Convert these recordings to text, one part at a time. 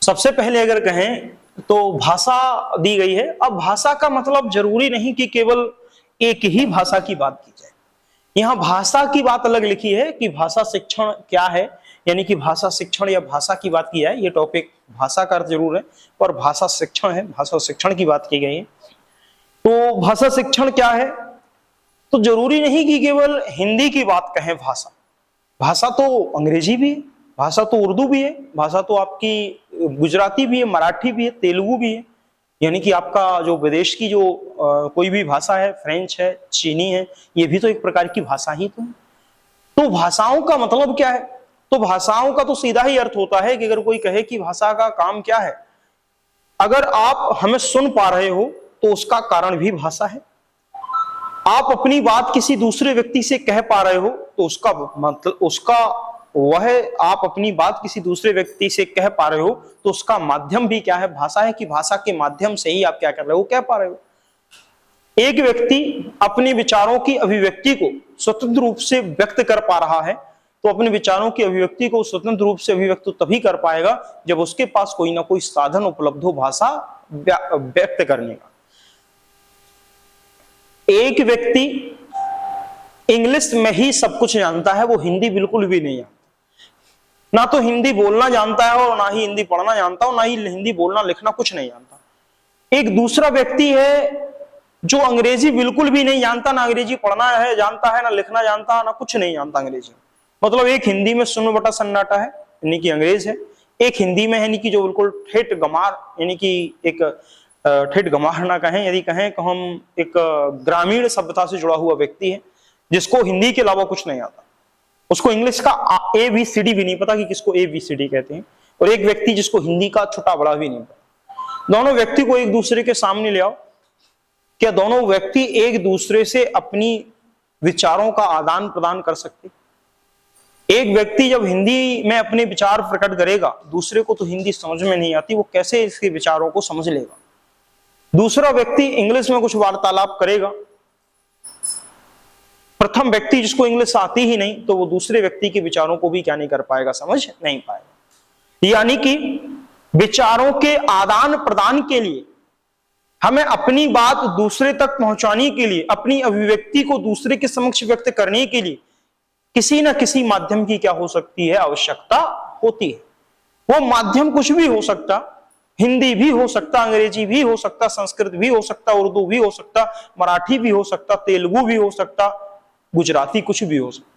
सबसे पहले अगर कहें तो भाषा दी गई है। अब भाषा का मतलब जरूरी नहीं कि केवल एक ही भाषा की बात की जाए। यहाँ भाषा की बात अलग लिखी है कि भाषा शिक्षण क्या है, यानी कि भाषा शिक्षण या भाषा की बात की जाए। ये टॉपिक भाषा का अर्थ जरूर है पर भाषा शिक्षण है, भाषा शिक्षण की बात की गई है। तो भाषा शिक्षण क्या है, तो जरूरी नहीं कि केवल हिंदी की बात कहें। भाषा भाषा तो अंग्रेजी भी है, भाषा तो उर्दू भी है, भाषा तो आपकी गुजराती भी है, मराठी भी है, तेलुगु भी है, यानी कि आपका जो विदेश की जो कोई भी भाषा है, फ्रेंच है, चीनी है, ये भी तो एक प्रकार की भाषा ही तो है। तो भाषाओं का मतलब क्या है, तो भाषाओं का तो सीधा ही अर्थ होता है कि अगर कोई कहे कि भाषा का काम क्या है, अगर आप हमें सुन पा रहे हो तो उसका कारण भी भाषा है। आप अपनी बात किसी दूसरे व्यक्ति से कह पा रहे हो तो उसका मतलब आप अपनी बात किसी दूसरे व्यक्ति से कह पा रहे हो तो उसका माध्यम भी क्या है, भाषा है, कि भाषा के माध्यम से ही आप क्या कर रहे हो, कह पा रहे हो। एक व्यक्ति अपने विचारों की अभिव्यक्ति को स्वतंत्र रूप से व्यक्त कर पा रहा है तो अपने विचारों की अभिव्यक्ति को स्वतंत्र रूप से अभिव्यक्त तभी कर पाएगा जब उसके पास कोई ना कोई साधन उपलब्ध हो भाषा व्यक्त करने का। एक व्यक्ति इंग्लिश में ही सब कुछ जानता है, वो हिंदी बिल्कुल भी नहीं जानता, ना तो हिंदी बोलना जानता है और ना ही हिंदी पढ़ना जानता है, ना ही हिंदी बोलना लिखना कुछ नहीं जानता। एक दूसरा व्यक्ति है जो अंग्रेजी बिल्कुल भी नहीं जानता, ना अंग्रेजी पढ़ना है जानता है, ना लिखना जानता, ना कुछ नहीं जानता अंग्रेजी। मतलब एक हिंदी में सुन्न बटा सन्नाटा है यानी कि अंग्रेज है, एक हिंदी में यानी कि जो बिल्कुल ठेठ गमार यानी कि एक ठेठ गमार ना कहें, यदि कहें तो हम एक ग्रामीण सभ्यता से जुड़ा हुआ व्यक्ति है जिसको हिंदी के अलावा कुछ नहीं आता, उसको इंग्लिश का ABCD भी नहीं पता कि किसको ABCD कहते हैं, और एक व्यक्ति जिसको हिंदी का छोटा बड़ा भी नहीं पता। दोनों व्यक्ति को एक दूसरे के सामने ले आओ, क्या दोनों व्यक्ति एक दूसरे से अपनी विचारों का आदान प्रदान कर सकते? एक व्यक्ति जब हिंदी में अपने विचार प्रकट करेगा, दूसरे को तो हिंदी समझ में नहीं आती, वो कैसे इसके विचारों को समझ लेगा? दूसरा व्यक्ति इंग्लिश में कुछ वार्तालाप करेगा, प्रथम व्यक्ति जिसको इंग्लिश आती ही नहीं तो वो दूसरे व्यक्ति के विचारों को भी क्या नहीं कर पाएगा, समझ नहीं पाएगा। यानी कि विचारों के आदान प्रदान के लिए, हमें अपनी बात दूसरे तक पहुंचाने के लिए, अपनी अभिव्यक्ति को दूसरे के समक्ष व्यक्त करने के लिए किसी न किसी माध्यम की क्या हो सकती है, आवश्यकता होती है। वो माध्यम कुछ भी हो सकता, हिंदी भी हो सकता, अंग्रेजी भी हो सकता, संस्कृत भी हो सकता, उर्दू भी हो सकता, मराठी भी हो सकता, तेलुगु भी हो सकता, गुजराती, कुछ भी हो सकता।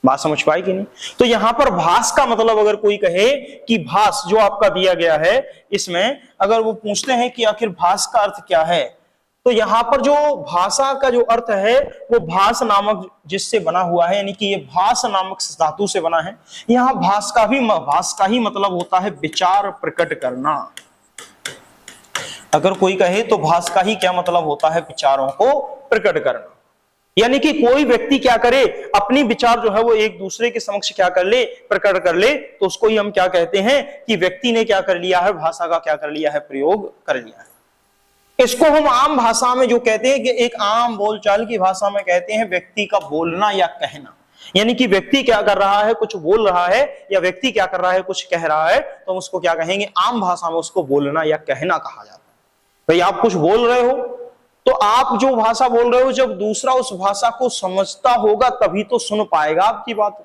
बात समझ पाई कि नहीं? तो यहां पर भाष का मतलब अगर कोई कहे कि भाष जो आपका दिया गया है इसमें, अगर वो पूछते हैं कि आखिर भाष का अर्थ क्या है, तो यहां पर जो भाषा का जो अर्थ है वो भाष नामक जिससे बना हुआ है, यानी कि ये भाष नामक धातु से बना है। यहां भाष का ही मतलब होता है विचार प्रकट करना। अगर कोई कहे तो भाष का ही क्या मतलब होता है, विचारों को प्रकट करना। यानी कि कोई व्यक्ति क्या करे, अपनी विचार जो है वो एक दूसरे के समक्ष क्या कर ले, प्रकट कर ले, तो उसको ही हम क्या कहते हैं कि व्यक्ति ने क्या कर लिया है, भाषा का क्या कर लिया है, प्रयोग कर लिया है। इसको हम आम भाषा में जो कहते हैं कि एक आम बोलचाल की भाषा में कहते हैं व्यक्ति का बोलना या कहना। यानी कि व्यक्ति क्या कर रहा है, कुछ बोल रहा है, या व्यक्ति क्या कर रहा है, कुछ कह रहा है, तो हम उसको क्या कहेंगे, आम भाषा में उसको बोलना या कहना कहा जाता है। भाई आप कुछ बोल रहे हो तो आप जो भाषा बोल रहे हो, जब दूसरा उस भाषा को समझता होगा तभी तो सुन पाएगा आपकी बात।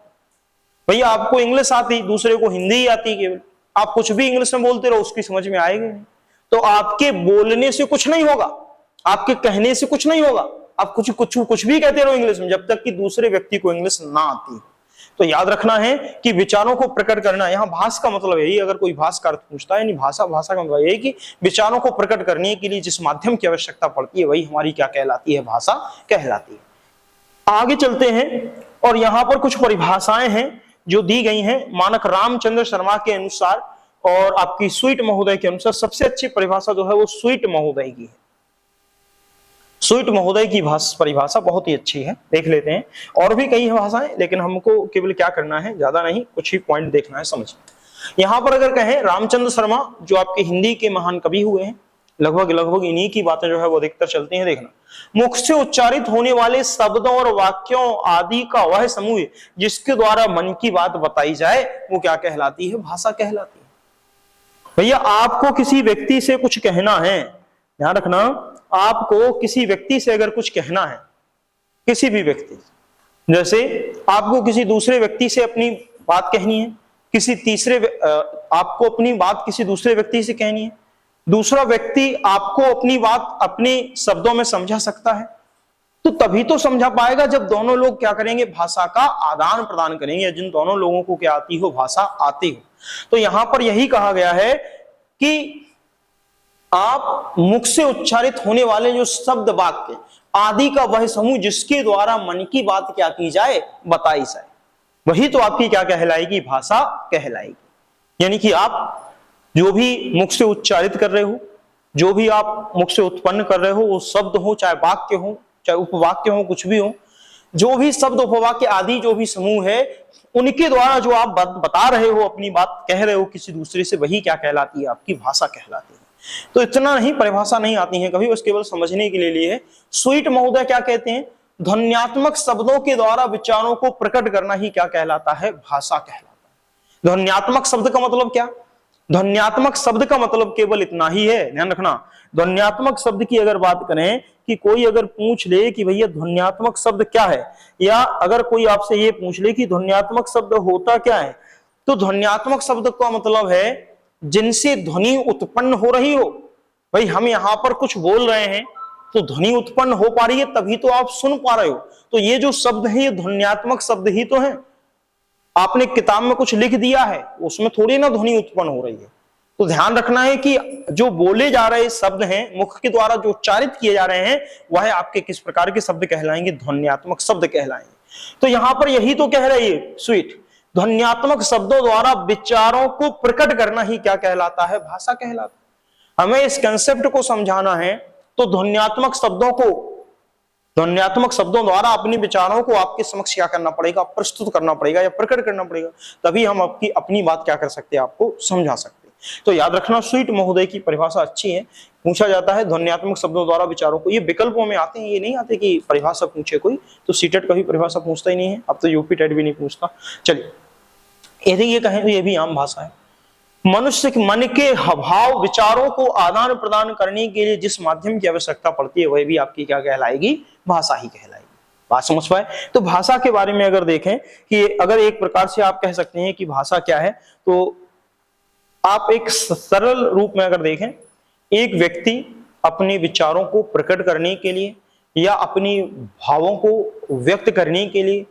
भैया आपको इंग्लिश आती, दूसरे को हिंदी ही आती, केवल आप कुछ भी इंग्लिश में बोलते रहो उसकी समझ में आएगी नहीं। तो आपके बोलने से कुछ नहीं होगा, आपके कहने से कुछ नहीं होगा, आप कुछ भी कहते रहो इंग्लिश में, जब तक कि दूसरे व्यक्ति को इंग्लिश ना आती। तो याद रखना है कि विचारों को प्रकट करना, यहाँ भाष का मतलब यही, अगर कोई भाष का अर्थ पूछता है, भाषा का मतलब यही कि विचारों को प्रकट करने के लिए जिस माध्यम की आवश्यकता पड़ती है वही हमारी क्या कहलाती है, भाषा कहलाती है। आगे चलते हैं और यहाँ पर कुछ परिभाषाएं हैं जो दी गई हैं मानक रामचंद्र शर्मा के अनुसार और आपकी स्वीट महोदय के अनुसार। सबसे अच्छी परिभाषा जो है वो स्वीट महोदय की है। स्वीट महोदय की परिभाषा बहुत ही अच्छी है, देख लेते हैं। और भी कई भाषाएं, लेकिन हमको केवल क्या करना है, ज्यादा नहीं, कुछ ही पॉइंट देखना है, समझ। यहां पर अगर कहें रामचंद्र शर्मा जो आपके हिंदी के महान कवि हुए हैं, लगभग इन्हीं की बातें जो है वो अधिकतर चलती हैं। देखना, मुख से उच्चारित होने वाले शब्दों और वाक्यों आदि का वह समूह जिसके द्वारा मन की बात बताई जाए वो क्या कहलाती है, भाषा कहलाती है। भैया आपको किसी व्यक्ति से कुछ कहना है, ध्यान रखना, आपको किसी व्यक्ति से अगर कुछ कहना है, किसी भी व्यक्ति, जैसे आपको किसी दूसरे व्यक्ति से अपनी बात कहनी है, आपको अपनी बात किसी दूसरे व्यक्ति से कहनी है, दूसरा व्यक्ति आपको अपनी बात अपने शब्दों में समझा सकता है, तो तभी तो समझा पाएगा जब दोनों लोग क्या करेंगे, भाषा का आदान प्रदान करेंगे, जिन दोनों लोगों को क्या आती हो, भाषा आती हो। तो यहां पर यही कहा गया है कि आप मुख से उच्चारित होने वाले जो शब्द वाक्य आदि का वह समूह जिसके द्वारा मन की बात क्या की जाए, बताई जाए, वही तो आपकी क्या कहलाएगी, भाषा कहलाएगी। यानी कि आप जो भी मुख से उच्चारित कर रहे हो, जो भी आप मुख से उत्पन्न कर रहे हो, वो शब्द हो, चाहे वाक्य हो, चाहे उपवाक्य हो, कुछ भी हो, जो भी शब्द उपवाक्य आदि जो भी समूह है, उनके द्वारा जो आप बता रहे हो, अपनी बात कह रहे हो किसी दूसरे से, वही क्या कहलाती है, आपकी भाषा कहलाती है। तो इतना नहीं, परिभाषा नहीं आती है कभी, बस केवल समझने के लिए है। स्वीट महोदय क्या कहते हैं, ध्वन्यात्मक शब्दों के द्वारा विचारों को प्रकट करना ही क्या कहलाता है, भाषा कहलाता है। ध्वन्यात्मक शब्द का मतलब क्या, ध्वन्यात्मक शब्द का मतलब केवल इतना ही है, ध्यान रखना। ध्वन्यात्मक शब्द की अगर बात करें कि कोई अगर पूछ ले कि भैया ध्वन्यात्मक शब्द क्या है, या अगर कोई आपसे ये पूछ ले कि ध्वन्यात्मक शब्द होता क्या है, तो ध्वन्यात्मक शब्द का मतलब है जिनसे ध्वनि उत्पन्न हो रही हो। भाई हम यहां पर कुछ बोल रहे हैं तो ध्वनि उत्पन्न हो पा रही है, तभी तो आप सुन पा रहे हो। तो ये जो शब्द है ये ध्वन्यात्मक शब्द ही तो है। आपने किताब में कुछ लिख दिया है, उसमें थोड़ी ना ध्वनि उत्पन्न हो रही है। तो ध्यान रखना है कि जो बोले जा रहे शब्द हैं, मुख के द्वारा जो उच्चारित किए जा रहे हैं, वह आपके किस प्रकार के शब्द कहलाएंगे, ध्वन्यात्मक शब्द कहलाएंगे। तो यहां पर यही तो कह रही है स्वीट, ध्वन्यात्मक शब्दों द्वारा विचारों को प्रकट करना ही क्या कहलाता है, भाषा कहलाता है। हमें इस कंसेप्ट को समझाना है तो ध्वन्यात्मक शब्दों द्वारा अपने विचारों को आपके समक्ष क्या करना पड़ेगा, प्रस्तुत करना पड़ेगा या प्रकट करना पड़ेगा, तभी हम आपकी अपनी बात क्या कर सकते हैं, आपको समझा सकते हैं। तो याद रखना, स्वीट महोदय की परिभाषा अच्छी है। पूछा जाता है ध्वन्यात्मक शब्दों द्वारा विचारों को, ये विकल्पों में आते हैं, ये नहीं आते कि परिभाषा पूछे कोई, तो सीटेट कभी परिभाषा पूछता ही नहीं है, अब तो यूपी टेट भी नहीं पूछता। चलिए, यदि ये कहें तो ये भी आम भाषा है। मनुष्य के मन के भाव विचारों को आदान प्रदान करने के लिए जिस माध्यम की आवश्यकता पड़ती है, वह भी आपकी क्या कहलाएगी, भाषा ही कहलाएगी। बात समझ पाए? तो भाषा के बारे में अगर देखें कि अगर एक प्रकार से आप कह सकते हैं कि भाषा क्या है, तो आप एक सरल रूप में अगर देखें, एक व्यक्ति अपने विचारों को प्रकट करने के लिए या अपनी भावों को व्यक्त करने के लिए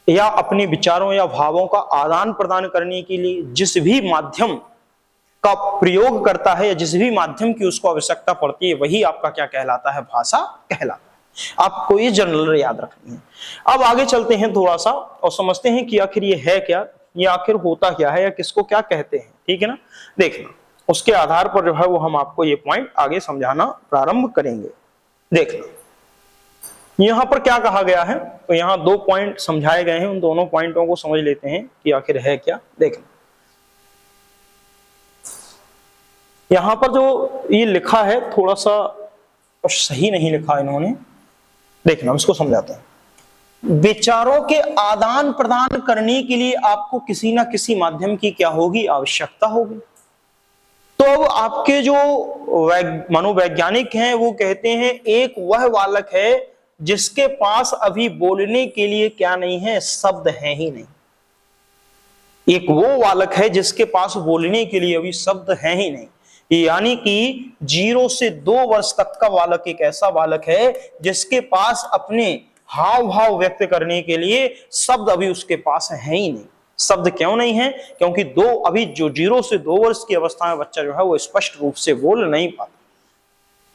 या अपने विचारों या भावों का आदान प्रदान करने के लिए जिस भी माध्यम का प्रयोग करता है या जिस भी माध्यम की उसको आवश्यकता पड़ती है, वही आपका क्या कहलाता है, भाषा कहलाता है। आपको ये जनरल याद रखनी है। अब आगे चलते हैं थोड़ा सा और समझते हैं कि आखिर ये है क्या, ये आखिर होता क्या है या किसको क्या कहते हैं, ठीक है ना। देखना, उसके आधार पर जो है वो हम आपको ये पॉइंट आगे समझाना प्रारंभ करेंगे। देखना यहां पर क्या कहा गया है, तो यहां 2 पॉइंट समझाए गए हैं, उन दोनों पॉइंटों को समझ लेते हैं कि आखिर है क्या। देखना यहां पर जो ये लिखा है थोड़ा सा सही नहीं लिखा इन्होंने, देखना उसको समझाते हैं। विचारों के आदान प्रदान करने के लिए आपको किसी ना किसी माध्यम की क्या होगी, आवश्यकता होगी। तो अब आपके जो मनोवैज्ञानिक हैं वो कहते हैं एक वह बालक है जिसके पास अभी बोलने के लिए क्या नहीं है, शब्द है ही नहीं। एक वो बालक है जिसके पास बोलने के लिए अभी शब्द है ही नहीं। यानी कि 0 से 2 वर्ष तक का बालक एक ऐसा बालक है जिसके पास अपने हाव भाव व्यक्त करने के लिए शब्द अभी उसके पास है ही नहीं। शब्द क्यों नहीं है, क्योंकि अभी जो 0 से 2 वर्ष की अवस्था में बच्चा जो है वो स्पष्ट रूप से बोल नहीं पाता।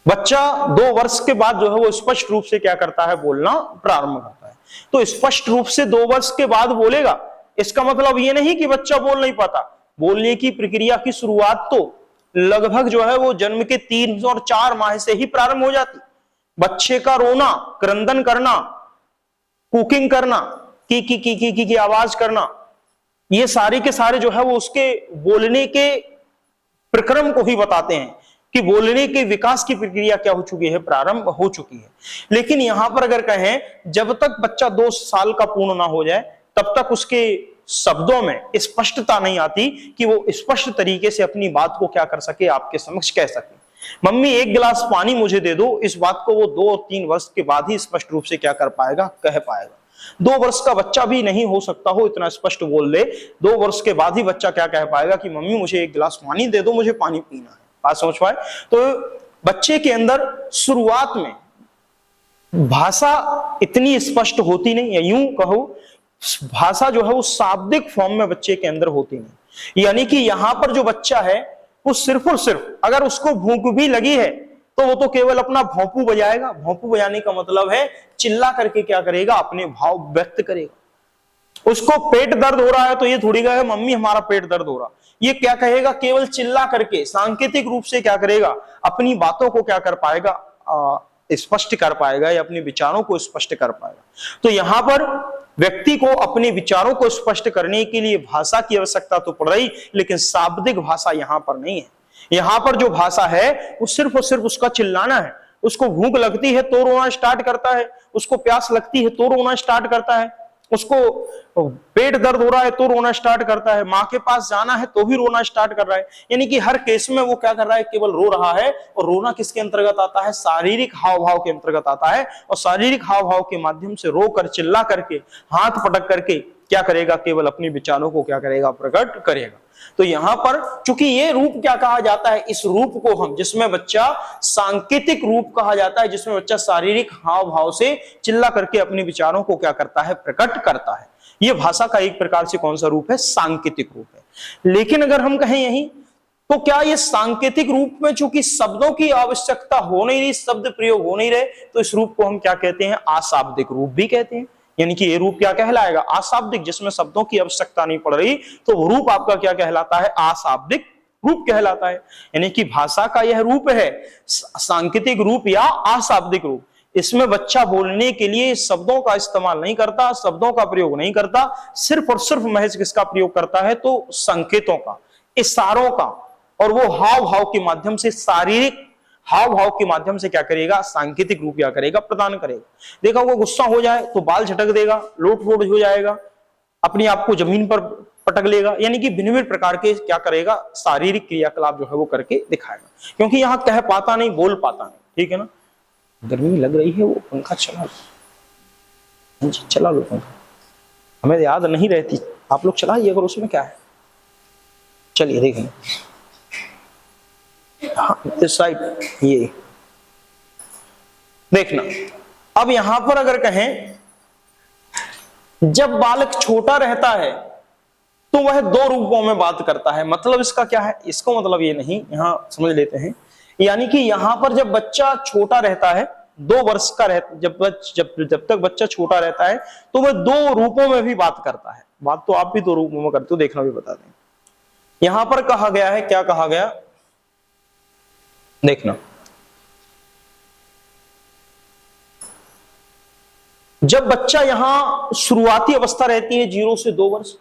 बच्चा 2 वर्ष के बाद जो है वो स्पष्ट रूप से क्या करता है, बोलना प्रारंभ करता है। तो स्पष्ट रूप से 2 वर्ष के बाद बोलेगा, इसका मतलब ये नहीं कि बच्चा बोल नहीं पाता। बोलने की प्रक्रिया की शुरुआत तो लगभग जो है वो जन्म के 3 और 4 माह से ही प्रारंभ हो जाती। बच्चे का रोना, क्रंदन करना, कुकिंग करना, की आवाज करना, ये सारे के सारे जो है वो उसके बोलने के प्रक्रम को ही बताते हैं कि बोलने के विकास की प्रक्रिया क्या हो चुकी है, प्रारंभ हो चुकी है। लेकिन यहां पर अगर कहें जब तक बच्चा 2 साल का पूर्ण ना हो जाए तब तक उसके शब्दों में स्पष्टता नहीं आती कि वो स्पष्ट तरीके से अपनी बात को क्या कर सके, आपके समक्ष कह सके। मम्मी एक गिलास पानी मुझे दे दो, इस बात को वो 2 और 3 वर्ष के बाद ही स्पष्ट रूप से क्या कर पाएगा, कह पाएगा। 2 वर्ष का बच्चा भी नहीं हो सकता हो इतना स्पष्ट बोल दे, 2 वर्ष के बाद ही बच्चा क्या कह पाएगा कि मम्मी मुझे एक गिलास पानी दे दो, मुझे पानी पीना है। बात समझ पाए? तो बच्चे के अंदर शुरुआत में भाषा इतनी स्पष्ट होती नहीं, या यूं कहो भाषा जो है वो शाब्दिक फॉर्म में बच्चे के अंदर होती नहीं। यानी कि यहां पर जो बच्चा है वो सिर्फ और सिर्फ अगर उसको भूख भी लगी है तो वो तो केवल अपना भौंपू बजाएगा। भौंपू बजाने का मतलब है चिल्ला करके क्या करेगा, अपने भाव व्यक्त करेगा। उसको पेट दर्द हो रहा है तो ये थोड़ी कहेगा मम्मी हमारा पेट दर्द हो रहा, ये क्या कहेगा, केवल चिल्ला करके सांकेतिक रूप से क्या करेगा, अपनी बातों को क्या कर पाएगा, स्पष्ट कर पाएगा या अपने विचारों को स्पष्ट कर पाएगा। तो यहां पर व्यक्ति को अपने विचारों को स्पष्ट करने के लिए भाषा की आवश्यकता तो पड़ रही, लेकिन शाब्दिक भाषा यहां पर नहीं है। यहां पर जो भाषा है वो सिर्फ और सिर्फ उसका चिल्लाना है। उसको भूख लगती है तो रोना स्टार्ट करता है, उसको प्यास लगती है तो रोना स्टार्ट करता है, उसको पेट दर्द हो रहा है तो रोना स्टार्ट करता है, माँ के पास जाना है तो भी रोना स्टार्ट कर रहा है। यानी कि हर केस में वो क्या कर रहा है, केवल रो रहा है। और रोना किसके अंतर्गत आता है, शारीरिक हाव भाव के अंतर्गत आता है। और शारीरिक हाव भाव के माध्यम से रो कर, चिल्ला करके, हाथ पटक करके क्या करेगा, केवल अपने विचारों को क्या करेगा, प्रकट करेगा। तो यहां पर चूंकि ये रूप क्या कहा जाता है, इस रूप को हम, जिसमें बच्चा सांकेतिक रूप कहा जाता है, जिसमें बच्चा शारीरिक हाव भाव से चिल्ला करके अपने विचारों को क्या करता है, प्रकट करता है। यह भाषा का एक प्रकार से कौन सा रूप है, सांकेतिक रूप है। लेकिन अगर हम कहें यही, तो क्या ये सांकेतिक रूप में चूंकि शब्दों की आवश्यकता हो नहीं रही, शब्द प्रयोग हो नहीं रहे, तो इस रूप को हम क्या कहते हैं, अशाब्दिक रूप भी कहते हैं। यानी कि ये रूप क्या कहलाएगा, अशाब्दिक, जिसमें शब्दों की आवश्यकता नहीं पड़ रही, तो वो रूप आपका क्या कहलाता है, अशाब्दिक रूप कहलाता है। यानी कि भाषा का यह रूप है सांकेतिक रूप या अशाब्दिक रूप। इसमें बच्चा बोलने के लिए शब्दों का इस्तेमाल नहीं करता, शब्दों का प्रयोग नहीं करता, सिर्फ और सिर्फ महज किसका प्रयोग करता है, तो संकेतों का, इशारों का, और वो हाव भाव के माध्यम से, शारीरिक हाव भाव के माध्यम से क्या करेगा, सांकेतिक रूप क्या करेगा, प्रदान करेगा। देखा वो गुस्सा हो जाए तो बाल झटक देगा, लोट पोट हो जाएगा, अपने आप को जमीन पर पटक लेगा। यानी कि भिन्न भिन्न प्रकार के क्या करेगा, शारीरिक क्रियाकलाप जो है वो करके दिखाएगा, क्योंकि यहाँ कह पाता नहीं, बोल पाता नहीं। ठीक है ना, गर्मी लग रही है, वो पंखा चला लो, चला लो पंखा, हमें याद नहीं रहती, आप लोग चलाइए अगर उसमें क्या है। चलिए देखें, हाँ इस साइड ये देखना। अब यहां पर अगर कहें, जब बालक छोटा रहता है तो वह 2 रूपों में बात करता है। मतलब इसका क्या है, इसको मतलब ये नहीं, यहां समझ लेते हैं। यानी कि यहां पर जब बच्चा छोटा रहता है, 2 वर्ष का रहता, जब तक बच्चा छोटा रहता है तो वह 2 रूपों में भी बात करता है। बात तो आप भी 2 रूपों में करते हो, देखना भी बता दें। यहां पर कहा गया है, क्या कहा गया, देखना, जब बच्चा यहां शुरुआती अवस्था रहती है 0 से 2 वर्ष,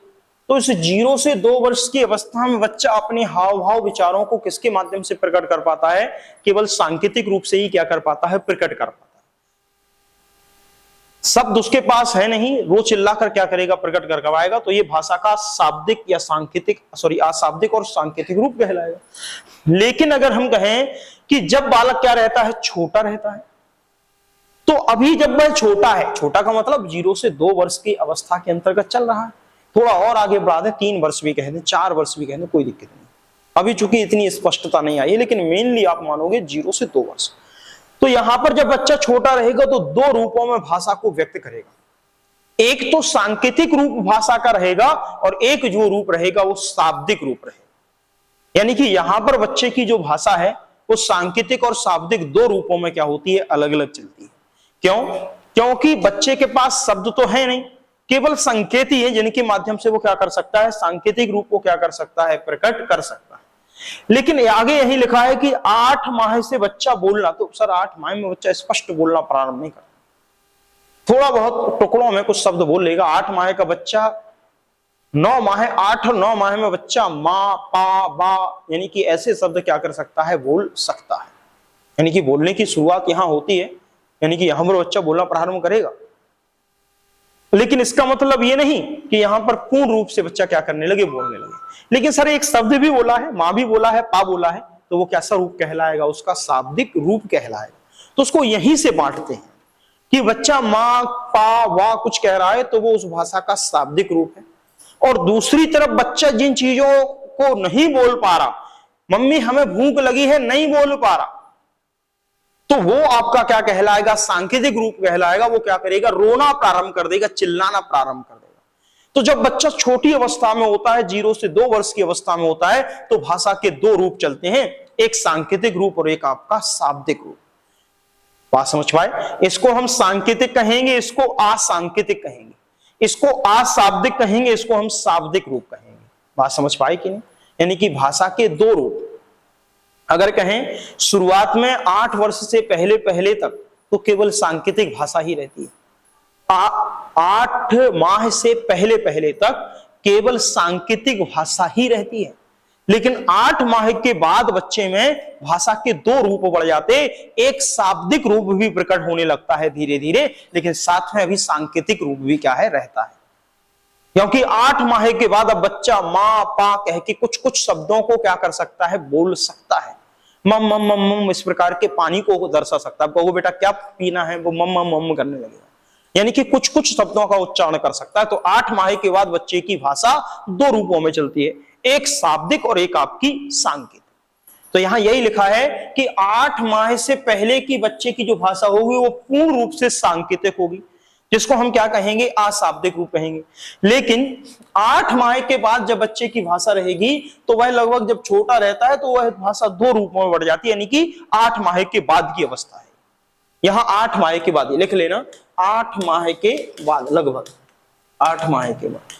तो इस 0 से 2 वर्ष की अवस्था में बच्चा अपने हाव भाव विचारों को किसके माध्यम से प्रकट कर पाता है, केवल सांकेतिक रूप से ही क्या कर पाता है, प्रकट कर पाता है। शब्द उसके पास है नहीं, वो चिल्लाकर क्या करेगा, प्रकट कर पाएगा। तो ये भाषा का शाब्दिक या सांकेतिक, अशाब्दिक और सांकेतिक रूप कहलाएगा। लेकिन अगर हम कहें कि जब बालक क्या रहता है, छोटा रहता है, तो अभी जब वह छोटा है, छोटा का मतलब 0 से 2 वर्ष की अवस्था के अंतर्गत चल रहा है, थोड़ा और आगे बढ़ा दे, 3 वर्ष भी कह दें, 4 वर्ष भी कह दें, कोई दिक्कत नहीं। अभी चूंकि इतनी स्पष्टता नहीं आई है, लेकिन मेनली आप मानोगे 0 से 2 वर्ष। तो यहां पर जब बच्चा छोटा रहेगा तो 2 रूपों में भाषा को व्यक्त करेगा। एक तो सांकेतिक रूप भाषा का रहेगा, और एक जो रूप रहेगा वो शाब्दिक रूप रहेगा। यानी कि यहां पर बच्चे की जो भाषा है वो सांकेतिक और शाब्दिक 2 रूपों में क्या होती है, अलग अलग चलती है। क्यों? क्योंकि बच्चे के पास शब्द तो है नहीं, केवल संकेत ही है, जिनके माध्यम से वो क्या कर सकता है, सांकेतिक रूप को क्या कर सकता है, प्रकट कर सकता है। लेकिन आगे यही लिखा है कि 8 माह से बच्चा बोलना, तो सर 8 माह में बच्चा स्पष्ट बोलना प्रारंभ नहीं करता, थोड़ा बहुत टुकड़ों में कुछ शब्द बोल लेगा। 8 माह का बच्चा 9 माह, 8 और 9 माह में बच्चा माँ, पा, बा, यानी कि ऐसे शब्द क्या कर सकता है, बोल सकता है। यानी कि बोलने की शुरुआत यहां होती है, यानी कि यहां पर बच्चा बोलना प्रारंभ करेगा। लेकिन इसका मतलब ये नहीं कि यहां पर पूर्ण रूप से बच्चा क्या करने लगे, बोलने लगे। लेकिन सर एक शब्द भी बोला है, माँ भी बोला है, पा बोला है, तो वो कैसा रूप कहलाएगा, उसका शाब्दिक रूप कहलाएगा। तो उसको यहीं से बांटते हैं कि बच्चा माँ पा वा कुछ कह रहा है तो वो उस भाषा का शाब्दिक रूप है। और दूसरी तरफ बच्चा जिन चीजों को नहीं बोल पा रहा, मम्मी हमें भूख लगी है, नहीं बोल पा रहा, तो वो आपका क्या कहलाएगा, सांकेतिक रूप कहलाएगा। वो क्या करेगा, रोना प्रारंभ कर देगा, चिल्लाना प्रारंभ कर देगा। तो जब बच्चा छोटी अवस्था में होता है, 0 से 2 वर्ष की अवस्था में होता है, तो भाषा के 2 रूप चलते हैं, एक सांकेतिक रूप और एक आपका शाब्दिक रूप। बात समझ पाए? इसको हम सांकेतिक कहेंगे, इसको असांकेतिक कहेंगे, इसको अशाब्दिक कहेंगे, इसको हम शाब्दिक रूप कहेंगे। बात समझ पाए कि नहीं? यानी कि भाषा के 2 रूप। अगर कहें शुरुआत में 8 वर्ष से पहले पहले तक तो केवल सांकेतिक भाषा ही रहती है। 8 माह से पहले पहले तक केवल सांकेतिक भाषा ही रहती है। लेकिन 8 माह के बाद बच्चे में भाषा के 2 रूप बढ़ जाते, एक शाब्दिक रूप भी प्रकट होने लगता है धीरे धीरे, लेकिन साथ में अभी सांकेतिक रूप भी क्या है, रहता है। क्योंकि 8 माह के बाद अब बच्चा माँ पा कह के कुछ कुछ शब्दों को क्या कर सकता है, बोल सकता है। मम मम मम मम इस प्रकार के पानी को दर्शा सकता है। कहो बेटा क्या पीना है, वो मम मम मम करने लगेगा, यानी कि कुछ कुछ शब्दों का उच्चारण कर सकता है। तो 8 माह के बाद बच्चे की भाषा 2 रूपों में चलती है, एक शाब्दिक और एक आपकी सांकेतिक। तो यहां यही लिखा है कि 8 माह से पहले की बच्चे की जो भाषा होगी वो पूर्ण रूप से सांकेतिक होगी, जिसको हम क्या कहेंगे, अशाब्दिक रूप कहेंगे। लेकिन 8 माह के बाद जब बच्चे की भाषा रहेगी तो वह लगभग जब छोटा रहता है तो वह भाषा 2 रूपों में बढ़ जाती है, यानी कि 8 माह के बाद की अवस्था है। यहां 8 माह के बाद लिख लेना, 8 माह के बाद, लगभग 8 माह के बाद।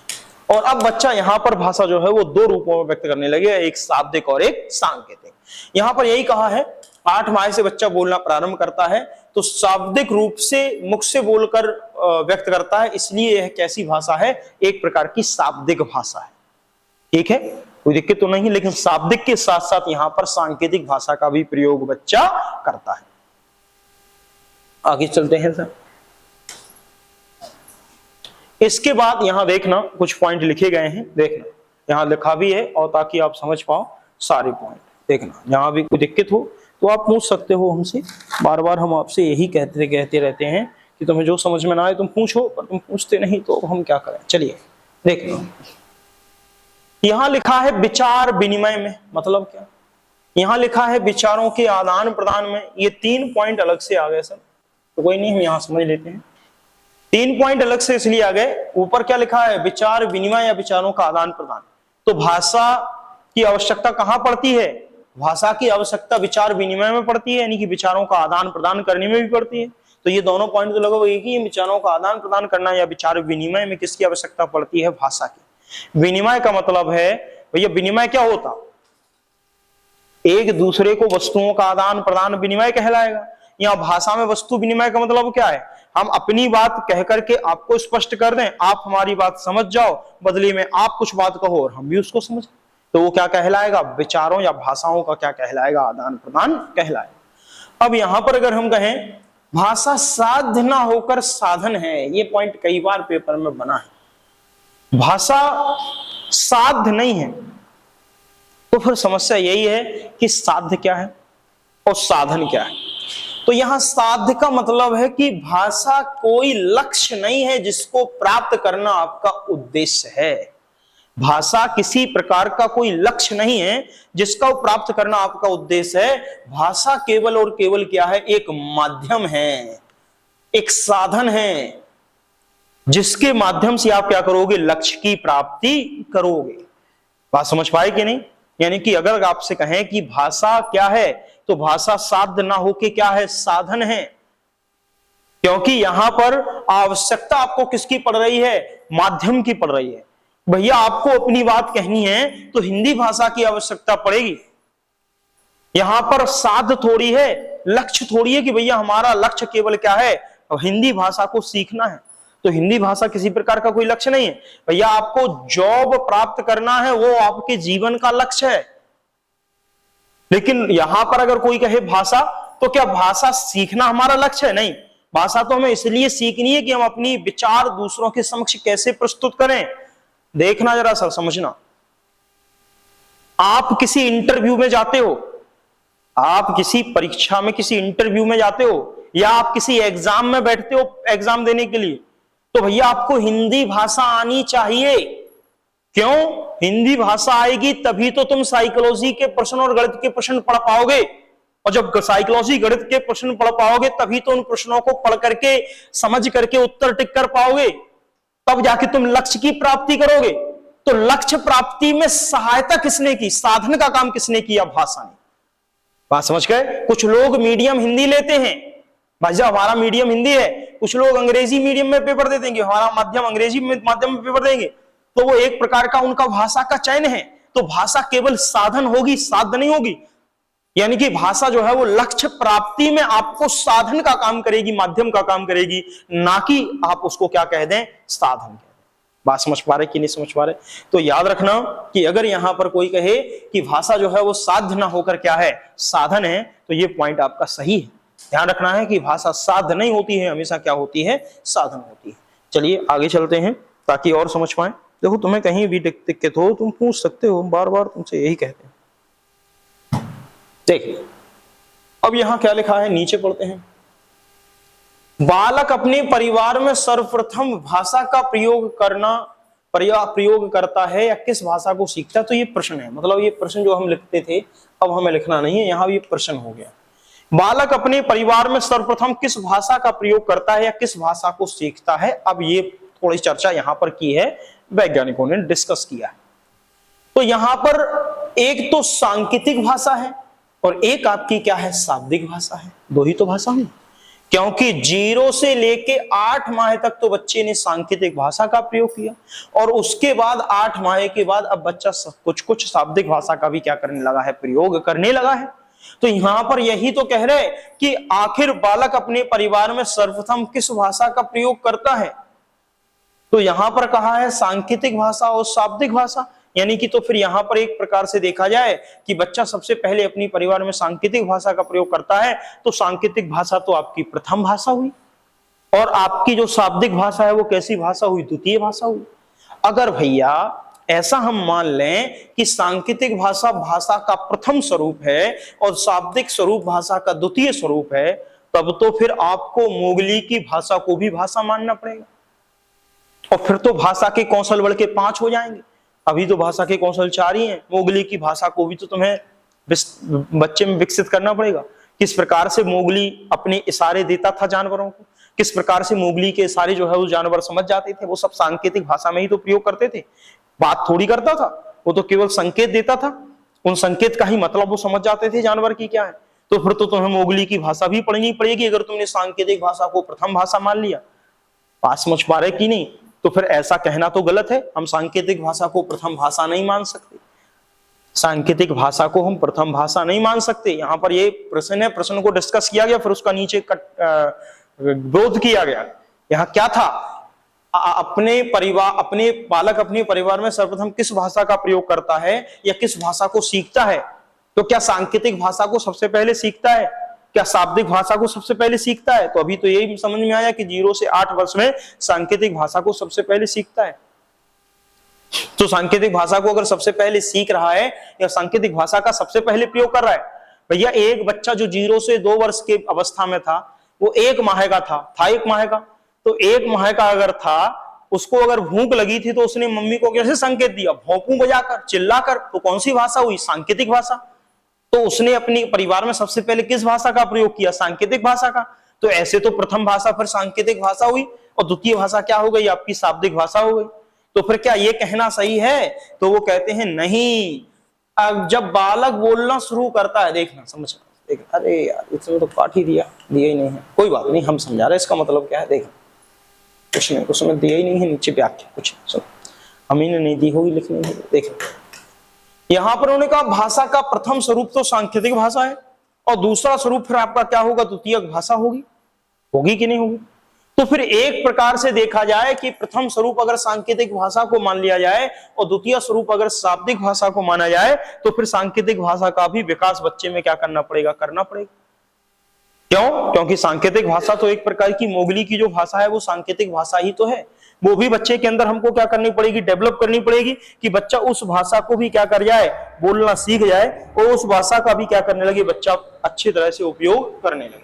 और अब बच्चा यहां पर भाषा जो है वो 2 रूपों में व्यक्त करने लगे, एक शाब्दिक और एक सांकेतिक। यहां पर यही कहा है 8 माह से बच्चा बोलना प्रारंभ करता है तो शाब्दिक रूप से मुख से बोलकर व्यक्त करता है, इसलिए यह कैसी भाषा है, एक प्रकार की शाब्दिक भाषा है। ठीक है, कोई दिक्कत तो नहीं, लेकिन शाब्दिक के साथ साथ यहां पर सांकेतिक भाषा का भी प्रयोग बच्चा करता है। आगे चलते हैं सर। इसके बाद यहां देखना कुछ पॉइंट लिखे गए हैं, देखना यहां लिखा भी है, और ताकि आप समझ पाओ सारे पॉइंट देखना। यहां भी कोई दिक्कत हो तो आप पूछ सकते हो हमसे, बार बार हम आपसे यही कहते रहते हैं कि तुम्हें जो समझ में ना आए तुम पूछो, पर तुम पूछते नहीं तो हम क्या करें। चलिए देखना, यहां लिखा है विचार विनिमय में, मतलब क्या, यहां लिखा है विचारों के आदान प्रदान में। ये 3 पॉइंट अलग से आ गए सर, तो कोई नहीं, हम यहां समझ लेते हैं। 3 पॉइंट अलग से इसलिए आ गए, ऊपर क्या लिखा है, विचार विनिमय या विचारों का आदान प्रदान। तो भाषा की आवश्यकता कहां पड़ती है, भाषा की आवश्यकता विचार विनिमय में पड़ती है, यानी कि विचारों का आदान प्रदान करने में भी पड़ती है। तो ये दोनों पॉइंट तो लगभग एक ही है, विचारों का आदान प्रदान करना या विचार विनिमय में किसकी आवश्यकता पड़ती है, भाषा की। विनिमय का मतलब है भैया, विनिमय क्या होता, एक दूसरे को वस्तुओं का आदान प्रदान विनिमय कहलाएगा। यहाँ भाषा में वस्तु विनिमय का मतलब क्या है, हम अपनी बात कह करके आपको स्पष्ट कर दें, आप हमारी बात समझ जाओ, बदले में आप कुछ बात कहो और हम भी उसको समझ, तो वो क्या कहलाएगा, विचारों या भाषाओं का क्या कहलाएगा, आदान प्रदान कहलाएगा। अब यहां पर अगर हम कहें भाषा साध्य ना होकर साधन है, ये पॉइंट कई बार पेपर में बना है, भाषा साध्य नहीं है, तो फिर समस्या यही है कि साध्य क्या है और साधन क्या है। तो यहां साध्य का मतलब है कि भाषा कोई लक्ष्य नहीं है जिसको प्राप्त करना आपका उद्देश्य है। भाषा किसी प्रकार का कोई लक्ष्य नहीं है जिसका प्राप्त करना आपका उद्देश्य है। भाषा केवल और केवल क्या है, एक माध्यम है, एक साधन है, जिसके माध्यम से आप क्या करोगे, लक्ष्य की प्राप्ति करोगे। बात समझ पाए कि नहीं? यानी कि अगर आपसे कहें कि भाषा क्या है, तो भाषा साध्य ना होके क्या है, साधन है। क्योंकि यहां पर आवश्यकता आपको किसकी पड़ रही है, माध्यम की पड़ रही है। भैया आपको अपनी बात कहनी है तो हिंदी भाषा की आवश्यकता पड़ेगी। यहां पर साध्य थोड़ी है, लक्ष्य थोड़ी है कि भैया हमारा लक्ष्य केवल क्या है, हिंदी भाषा को सीखना है। तो हिंदी भाषा किसी प्रकार का कोई लक्ष्य नहीं है। भैया आपको जॉब प्राप्त करना है, वो आपके जीवन का लक्ष्य है। लेकिन यहां पर अगर कोई कहे भाषा, तो क्या भाषा सीखना हमारा लक्ष्य है? नहीं, भाषा तो हमें इसलिए सीखनी है कि हम अपनी विचार दूसरों के समक्ष कैसे प्रस्तुत करें। देखना जरा सर, समझना, आप किसी इंटरव्यू में जाते हो, आप किसी परीक्षा में किसी इंटरव्यू में जाते हो, या आप किसी एग्जाम में बैठते हो एग्जाम देने के लिए, तो भैया आपको हिंदी भाषा आनी चाहिए। क्यों? हिंदी भाषा आएगी तभी तो तुम साइकोलॉजी के प्रश्न और गणित के प्रश्न पढ़ पाओगे, और जब साइकोलॉजी गणित के प्रश्न पढ़ पाओगे तभी तो उन प्रश्नों को पढ़ करके समझ करके उत्तर टिक कर पाओगे, तब जाके तुम लक्ष्य की प्राप्ति करोगे। तो लक्ष्य प्राप्ति में सहायता किसने की, साधन का काम किसने किया? भाषा ने। बात समझ गए? कुछ लोग मीडियम हिंदी लेते हैं, भाई साहब हमारा मीडियम हिंदी है, कुछ लोग अंग्रेजी मीडियम में पेपर दे देंगे, हमारा माध्यम अंग्रेजी माध्यम में पेपर देंगे, तो वो एक प्रकार का उनका भाषा का चयन है। तो भाषा केवल साधन होगी, साध्य नहीं होगी। यानी कि भाषा जो है वो लक्ष्य प्राप्ति में आपको साधन का काम करेगी, माध्यम का काम करेगी, ना कि आप उसको क्या कह दें, साधन कह दें। बात समझ पा रहे कि नहीं समझ पा रहे? तो याद रखना कि अगर यहां पर कोई कहे कि भाषा जो है वो साध्य ना होकर क्या है, साधन है, तो ये पॉइंट आपका सही है। ध्यान रखना है कि भाषा साध्य नहीं होती है, हमेशा क्या होती है, साधन होती है। चलिए आगे चलते हैं ताकि और समझ पाए। देखो तुम्हें कहीं भी दिक्कत हो तुम पूछ सकते हो, बार बार तुमसे यही कहते हैं। देखिए अब यहां क्या लिखा है, नीचे पढ़ते हैं। बालक अपने परिवार में सर्वप्रथम भाषा का प्रयोग करता है या किस भाषा को सीखता है? तो ये प्रश्न है, मतलब ये प्रश्न जो हम लिखते थे अब हमें लिखना नहीं है, यहां भी प्रश्न हो गया। बालक अपने परिवार में सर्वप्रथम किस भाषा का प्रयोग करता है या किस भाषा को सीखता है? अब ये थोड़ी चर्चा यहां पर की है, वैज्ञानिकों ने डिस्कस किया है। तो यहां पर एक तो सांकेतिक भाषा है और एक आपकी क्या है, शाब्दिक भाषा है। दो ही तो भाषा है, क्योंकि 0 से लेके 8 माह तक तो बच्चे ने सांकेतिक भाषा का प्रयोग किया, और उसके बाद 8 माह के बाद अब बच्चा कुछ शाब्दिक भाषा का भी क्या करने लगा है, प्रयोग करने लगा है। तो यहां पर यही तो कह रहे कि आखिर बालक अपने परिवार में सर्वप्रथम किस भाषा का प्रयोग करता है? तो यहां पर कहा है सांकेतिक भाषा और शाब्दिक भाषा, यानी कि तो फिर यहां पर एक प्रकार से देखा जाए कि बच्चा सबसे पहले अपनी परिवार में सांकेतिक भाषा का प्रयोग करता है, तो सांकेतिक भाषा तो आपकी प्रथम भाषा हुई, और आपकी जो शाब्दिक भाषा है वो कैसी भाषा हुई, द्वितीय भाषा हुई। अगर भैया ऐसा हम मान लें कि सांकेतिक भाषा भाषा का प्रथम स्वरूप है और शाब्दिक स्वरूप भाषा का द्वितीय स्वरूप है, तब तो फिर आपको मोगली की भाषा को भी भाषा मानना पड़ेगा, और फिर तो भाषा के कौशल बढ़ के 5 हो जाएंगे। अभी तो भाषा के कौशल 4 ही हैं, मोगली की भाषा को भी तो तुम्हें बच्चे में विकसित करना पड़ेगा। किस प्रकार से मोगली अपने इशारे देता था जानवरों को, किस प्रकार से मोगली के इशारे जो है वो जानवर समझ जाते थे, वो सब सांकेतिक भाषा में ही तो प्रयोग करते थे। बात थोड़ी करता था, वो तो केवल संकेत देता था, उन संकेत का ही मतलब वो समझ जाते थे जानवर की क्या है। तो फिर तो तुम्हें मोगली की भाषा भी पढ़नी पड़ेगी अगर तुमने सांकेतिक भाषा को प्रथम भाषा मान लिया। बात समझ पा रहे कि नहीं? तो फिर ऐसा कहना तो गलत है, हम सांकेतिक भाषा को प्रथम भाषा नहीं मान सकते, सांकेतिक भाषा को हम प्रथम भाषा नहीं मान सकते। यहाँ पर ये प्रश्न है, प्रश्न को डिस्कस किया गया, फिर उसका नीचे विरोध किया गया। यहाँ क्या था, अपने बालक अपने परिवार में सर्वप्रथम किस भाषा का प्रयोग करता है या किस भाषा को सीखता है? तो क्या सांकेतिक भाषा को सबसे पहले सीखता है, क्या शाब्दिक भाषा को सबसे पहले सीखता है? तो अभी तो यही समझ में आया कि 0 से 8 वर्ष में सांकेतिक भाषा को सबसे पहले सीखता है। तो सांकेतिक भाषा को अगर सबसे पहले सीख रहा है या सांकेतिक भाषा का सबसे पहले प्रयोग कर रहा है, भैया एक बच्चा जो 0 से 2 वर्ष के अवस्था में था वो 1 माह का था 1 माह का, तो 1 माह का अगर था, उसको अगर भूख लगी थी तो उसने मम्मी को कैसे संकेत दिया, भौंकू बजाकर, चिल्लाकर। तो कौन सी भाषा हुई, सांकेतिक भाषा। तो उसने अपने परिवार में सबसे पहले किस भाषा का प्रयोग किया, सांकेतिक भाषा का। तो ऐसे तो प्रथम भाषा फिर सांकेतिक भाषा हुई, और द्वितीय भाषा क्या हो गई, आपकी शाब्दिक भाषा हो गई। तो फिर क्या ये कहना सही है? तो वो कहते हैं नहीं, अब जब बालक बोलना शुरू करता है, देखना समझना, देख, अरे यार इसमें तो काट ही दिया ही नहीं है, कोई बात नहीं, हम समझा रहे इसका मतलब क्या है। देखो कुछ नहीं, उसमें दिया ही नहीं है, नीचे व्याख्या कुछ सुनो, हमी ने नहीं दी होगी लिखनी है। देखो यहां पर उन्होंने कहा भाषा का प्रथम स्वरूप तो सांकेतिक भाषा है, और दूसरा स्वरूप फिर आपका क्या होगा, द्वितीय भाषा होगी कि नहीं होगी। तो फिर एक प्रकार से देखा जाए कि प्रथम स्वरूप अगर सांकेतिक भाषा को मान लिया जाए और द्वितीय स्वरूप अगर शाब्दिक भाषा को माना जाए, तो फिर सांकेतिक भाषा का भी विकास बच्चे में क्या करना पड़ेगा, क्यों? क्योंकि सांकेतिक भाषा तो एक प्रकार की मोगली की जो भाषा है वो सांकेतिक भाषा ही तो है। वो भी बच्चे के अंदर हमको क्या करनी पड़ेगी, डेवलप करनी पड़ेगी कि बच्चा उस भाषा को भी क्या कर जाए, बोलना सीख जाए और उस भाषा का भी क्या करने लगे, बच्चा अच्छी तरह से उपयोग करने लगे।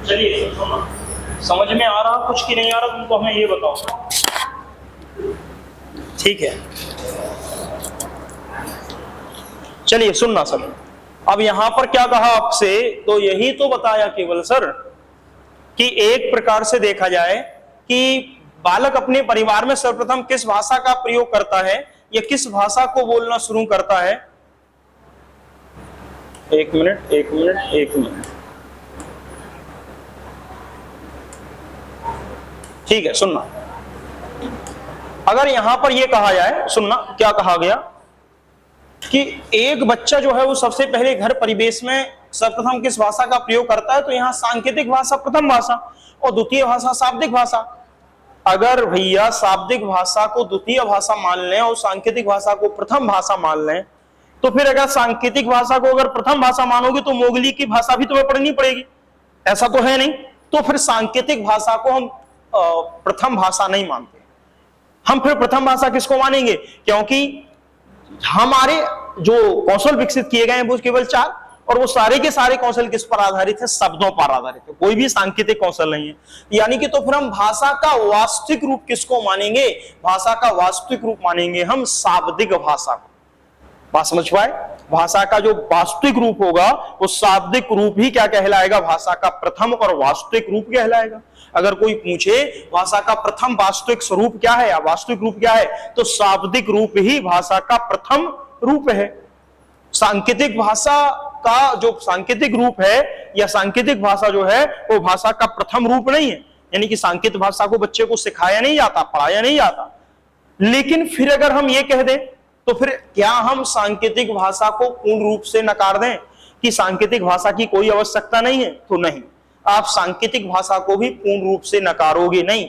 चलिए समझ में आ रहा कुछ कि नहीं आ रहा तुमको, हमें ये बताओ। ठीक है, चलिए सुनना सर। अब यहां पर क्या कहा आपसे, तो यही तो बताया केवल सर कि एक प्रकार से देखा जाए कि बालक अपने परिवार में सर्वप्रथम किस भाषा का प्रयोग करता है या किस भाषा को बोलना शुरू करता है। एक मिनट एक मिनट एक मिनट, ठीक है सुनना। अगर यहां पर यह कहा जाए, सुनना क्या कहा गया कि एक बच्चा जो है वो सबसे पहले घर परिवेश में सर्वप्रथम किस भाषा का प्रयोग करता है, तो यहां सांकेतिक भाषा प्रथम भाषा और द्वितीय भाषा शाब्दिक भाषा। अगर भैया शाब्दिक भाषा को द्वितीय भाषा मान लें और सांकेतिक भाषा को प्रथम भाषा मान लें, तो फिर अगर सांकेतिक भाषा को अगर प्रथम भाषा मानोगे तो मोगली की भाषा भी तुम्हें पढ़नी पड़ेगी, ऐसा तो है नहीं। तो फिर सांकेतिक भाषा को हम प्रथम भाषा नहीं मानते, हम फिर प्रथम भाषा किसको मानेंगे, क्योंकि हमारे जो कौशल विकसित किए गए हैं वो केवल 4, और वो सारे के सारे कौशल किस पर आधारित है, शब्दों पर आधारित है, कोई भी सांकेतिक कौशल नहीं है। यानी कि तो फिर हम भाषा का वास्तविक रूप किसको मानेंगे, भाषा का वास्तविक रूप मानेंगे हम शाब्दिक भाषा को। बात समझ पाए, भाषा का जो वास्तविक रूप होगा वो शाब्दिक रूप ही क्या कहलाएगा, भाषा का प्रथम और वास्तविक रूप कहलाएगा। अगर कोई पूछे भाषा का प्रथम वास्तविक स्वरूप क्या है या वास्तविक रूप क्या है, तो शाब्दिक रूप ही भाषा का प्रथम रूप है। सांकेतिक भाषा का जो सांकेतिक रूप है या सांकेतिक भाषा जो है वो भाषा का प्रथम रूप नहीं है। यानी कि सांकेतिक भाषा को बच्चे को सिखाया नहीं जाता, पढ़ाया नहीं जाता। लेकिन फिर अगर हम ये कह दें तो फिर क्या हम सांकेतिक भाषा को पूर्ण रूप से नकार दें कि सांकेतिक भाषा की कोई आवश्यकता नहीं है, तो नहीं, आप सांकेतिक भाषा को भी पूर्ण रूप से नकारोगे नहीं।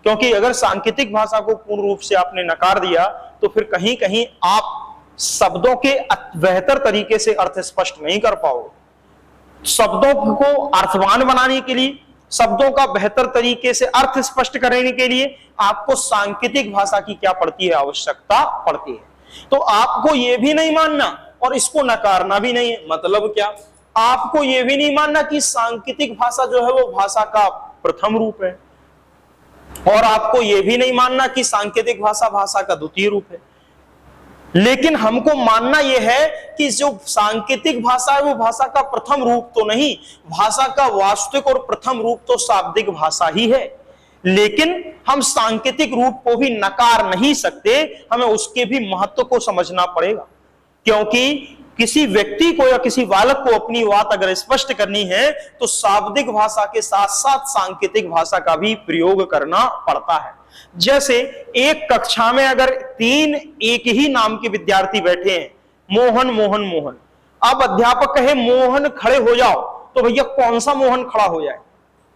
क्योंकि अगर सांकेतिक भाषा को पूर्ण रूप से आपने नकार दिया तो फिर कहीं कहीं आप शब्दों के बेहतर तरीके से अर्थ स्पष्ट नहीं कर पाओगे। शब्दों को अर्थवान बनाने के लिए, शब्दों का बेहतर तरीके से अर्थ स्पष्ट करने के लिए आपको सांकेतिक भाषा की क्या पड़ती है, आवश्यकता पड़ती है। तो आपको यह भी नहीं मानना और इसको नकारना भी नहीं है। मतलब क्या, आपको यह भी नहीं मानना कि सांकेतिक भाषा जो है वो भाषा का प्रथम रूप है, और आपको यह भी नहीं मानना कि सांकेतिक भाषा भाषा का द्वितीय रूप है। लेकिन हमको मानना यह है कि जो सांकेतिक भाषा है वो भाषा का प्रथम रूप तो नहीं, भाषा का वास्तविक और प्रथम रूप तो शाब्दिक भाषा ही है। लेकिन हम सांकेतिक रूप को भी नकार नहीं सकते, हमें उसके भी महत्व को समझना पड़ेगा। क्योंकि किसी व्यक्ति को या किसी बालक को अपनी बात अगर स्पष्ट करनी है तो शाब्दिक भाषा के साथ साथ सांकेतिक भाषा का भी प्रयोग करना पड़ता है। जैसे एक कक्षा में अगर 3 एक ही नाम के विद्यार्थी बैठे हैं, मोहन मोहन मोहन, अब अध्यापक कहे मोहन खड़े हो जाओ, तो भैया कौन सा मोहन खड़ा हो जाए?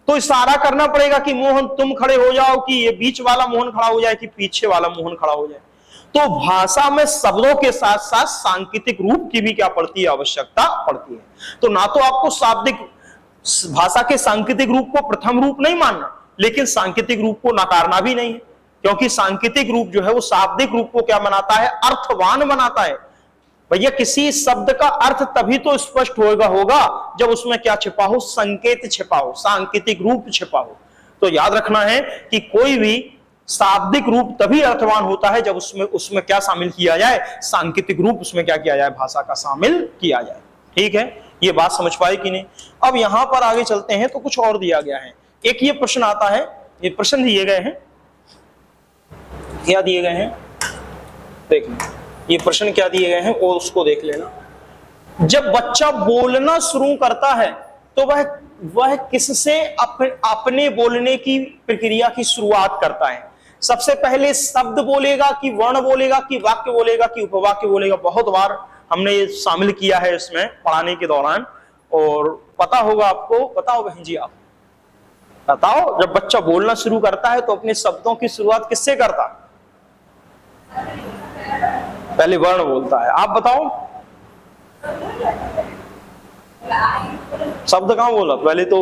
तो इशारा करना पड़ेगा कि मोहन तुम खड़े हो जाओ, कि ये बीच वाला मोहन खड़ा हो जाए, कि पीछे वाला मोहन खड़ा हो जाए। तो भाषा में शब्दों के साथ साथ सांकेतिक रूप की भी क्या पड़ती है, आवश्यकता पड़ती है। तो ना तो आपको शाब्दिक भाषा के सांकेतिक रूप को प्रथम रूप नहीं मानना, लेकिन सांकेतिक रूप को नकारना भी नहीं है, क्योंकि सांकेतिक रूप जो है वो शाब्दिक रूप को क्या बनाता है, अर्थवान बनाता है। भैया किसी शब्द का अर्थ तभी तो स्पष्ट होगा जब उसमें क्या छिपा हो, संकेत छिपा हो, सांकेतिक रूप छिपा हो। तो याद रखना है कि कोई भी शाब्दिक रूप तभी अर्थवान होता है जब उसमें क्या शामिल किया जाए, सांकेतिक रूप उसमें क्या किया जाए, भाषा का शामिल किया जाए। ठीक है, ये बात समझ पाए कि नहीं? अब यहां पर आगे चलते हैं तो कुछ और दिया गया है। एक ये प्रश्न आता है, ये प्रश्न दिए गए हैं, क्या दिए गए हैं देख लें, ये प्रश्न क्या दिए गए हैं और उसको देख लेना। जब बच्चा बोलना शुरू करता है तो वह किससे अपने बोलने की प्रक्रिया की शुरुआत करता है? सबसे पहले शब्द बोलेगा कि वर्ण बोलेगा कि वाक्य बोलेगा कि उपवाक्य बोलेगा? बहुत बार हमने ये शामिल किया है इसमें पढ़ाने के दौरान, और पता होगा आपको। बताओ बहन जी, आप बताओ, जब बच्चा बोलना शुरू करता है तो अपने शब्दों की शुरुआत किससे करता है? पहले वर्ण बोलता है। आप बताओ, शब्द कहां बोला, पहले तो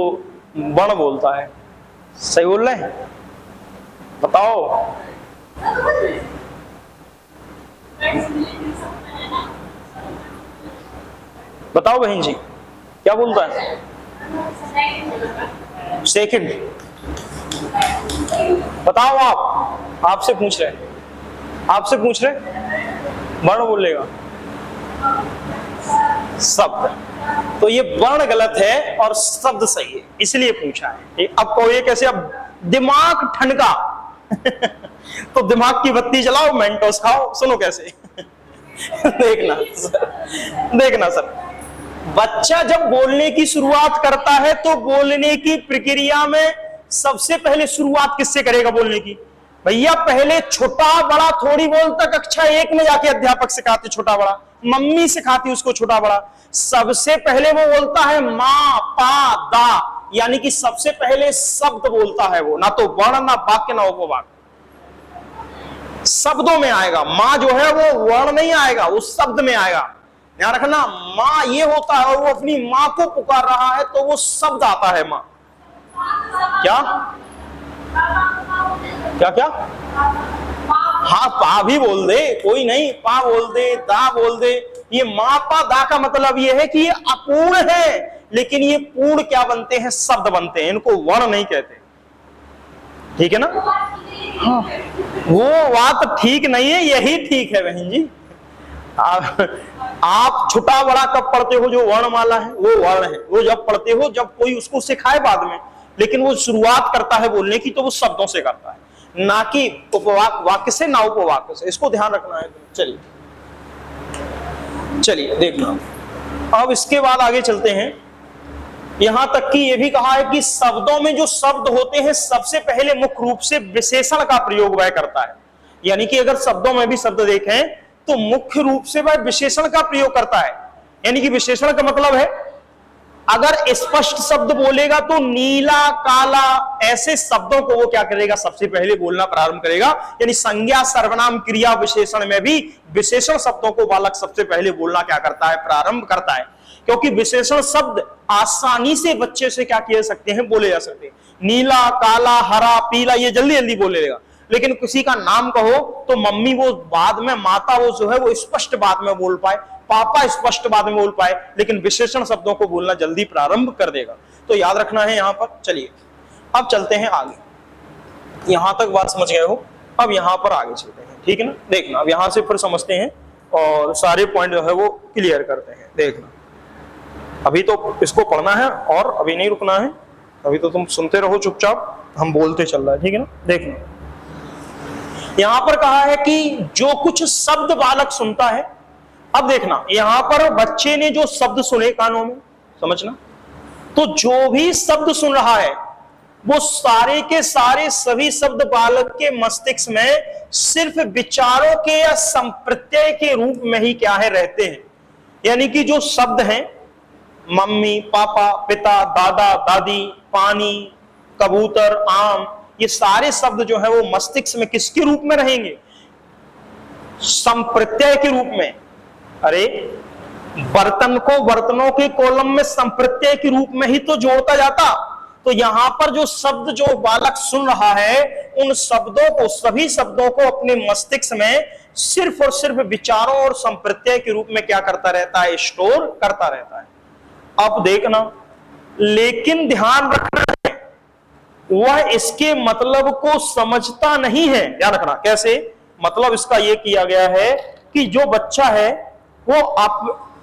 वर्ण बोलता है। सही बोल रहे हैं? बताओ। बताओ बहन जी, क्या बोलता है? सेकंड। बताओ, आपसे पूछ रहे, वर्ण बोलेगा, शब्द। तो ये वर्ण गलत है और शब्द सही है, इसलिए पूछा है। अब कोई कैसे, अब दिमाग ठनका तो दिमाग की बत्ती जलाओ, मेंटोस खाओ। सुनो कैसे देखना सर, बच्चा जब बोलने की शुरुआत करता है तो बोलने की प्रक्रिया में सबसे पहले शुरुआत किससे करेगा बोलने की? भैया पहले छोटा बड़ा थोड़ी बोलता, कक्षा 1 में जाके अध्यापक सिखाते छोटा बड़ा, मम्मी सिखाती उसको छोटा बड़ा। सबसे पहले वो बोलता है माँ पा दा, यानी कि सबसे पहले शब्द बोलता है वो, ना तो वर्ण ना वाक्य ना उपवाक्य। शब्दों में आएगा, माँ जो है वो वर्ण नहीं आएगा, वो शब्द में आएगा। ध्यान रखना, माँ ये होता है और वो अपनी माँ को पुकार रहा है तो वो शब्द आता है माँ। क्या क्या क्या? हाँ, पा भी बोल दे, कोई नहीं, पा बोल दे, दा बोल दे। ये माँ पा दा का मतलब ये है कि ये अपूर्ण है, लेकिन ये पूर्ण क्या बनते हैं, शब्द बनते हैं, इनको वर्ण नहीं कहते। ठीक है ना? हाँ, वो बात ठीक नहीं है, यही ठीक है बहन जी। आप छोटा बड़ा कब पढ़ते हो? जो वर्णमाला है वो वर्ण है, वो जब पढ़ते हो जब कोई उसको सिखाए बाद में, लेकिन वो शुरुआत करता है बोलने की तो वो शब्दों से करता है, ना कि वाक्य से, ना उपवाक्य से। इसको ध्यान रखना है। चलिए देखना, अब इसके बाद आगे चलते हैं। यहां तक कि यह भी कहा है कि शब्दों में जो शब्द होते हैं सबसे पहले मुख्य रूप से विशेषण का प्रयोग वह करता है। यानी कि अगर शब्दों में भी शब्द देखें तो मुख्य रूप से वह विशेषण का प्रयोग करता है। यानी कि विशेषण का मतलब है, अगर स्पष्ट शब्द बोलेगा तो नीला काला ऐसे शब्दों को वो क्या करेगा, सबसे पहले बोलना प्रारंभ करेगा। यानी संज्ञा सर्वनाम क्रिया विशेषण में भी विशेषण शब्दों को बालक सबसे पहले बोलना क्या करता है, प्रारंभ करता है। क्योंकि विशेषण शब्द आसानी से बच्चे से क्या किए सकते हैं, बोले जा सकते हैं। नीला, काला, हरा, पीला ये जल्दी जल्दी बोल लेगा। लेकिन किसी का नाम कहो तो मम्मी वो बाद में, माता वो जो है वो स्पष्ट बाद में बोल पाए, पापा स्पष्ट बाद में बोल पाए, लेकिन विशेषण शब्दों को बोलना जल्दी प्रारंभ कर देगा। तो याद रखना है यहां पर। चलिए अब चलते हैं आगे। यहां तक बात समझ गए हो, अब यहां पर आगे चलते हैं, ठीक है ना। देखना अब यहां से फिर समझते हैं और सारे पॉइंट जो है वो क्लियर करते हैं। देखना अभी तो इसको पढ़ना है और अभी नहीं रुकना है, अभी तो तुम सुनते रहो चुपचाप, हम बोलते चल रहा है, ठीक है ना। देखना यहां पर कहा है कि जो कुछ शब्द बालक सुनता है। अब देखना यहां पर बच्चे ने जो शब्द सुने कानों में, समझना, तो जो भी शब्द सुन रहा है वो सारे के सारे सभी शब्द बालक के मस्तिष्क में सिर्फ विचारों के या संप्रत्यय के रूप में ही क्या है रहते हैं। यानी कि जो शब्द हैं, मम्मी, पापा, पिता, दादा, दादी, पानी, कबूतर, आम, ये सारे शब्द जो है वो मस्तिष्क में किसके रूप में रहेंगे? संप्रत्यय के रूप में। अरे बर्तन को बर्तनों के कॉलम में संप्रत्यय के रूप में ही तो जोड़ता जाता। तो यहां पर जो शब्द जो बालक सुन रहा है, उन शब्दों को, सभी शब्दों को अपने मस्तिष्क में सिर्फ और सिर्फ विचारों और संप्रत्यय के रूप में क्या करता रहता है? स्टोर करता रहता है। अब देखना, लेकिन ध्यान रखना है वह इसके मतलब को समझता नहीं है। ध्यान रखना कैसे? मतलब इसका यह किया गया है कि जो बच्चा है वो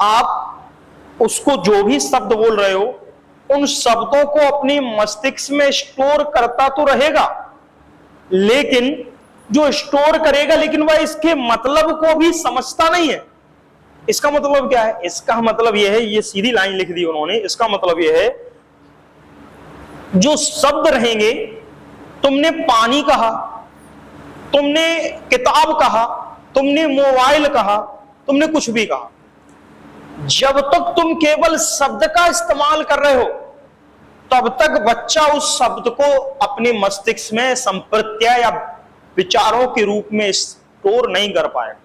आप उसको जो भी शब्द बोल रहे हो, उन शब्दों को अपनी मस्तिष्क में स्टोर करता तो रहेगा, लेकिन जो स्टोर करेगा लेकिन वह इसके मतलब को भी समझता नहीं है। इसका मतलब क्या है? इसका मतलब यह है, ये सीधी लाइन लिख दी उन्होंने, इसका मतलब यह है जो शब्द रहेंगे, तुमने पानी कहा, तुमने किताब कहा, तुमने मोबाइल कहा, तुमने कुछ भी कहा, जब तक तुम केवल शब्द का इस्तेमाल कर रहे हो तब तक बच्चा उस शब्द को अपने मस्तिष्क में संप्रत्यय या विचारों के रूप में स्टोर नहीं कर पाएगा।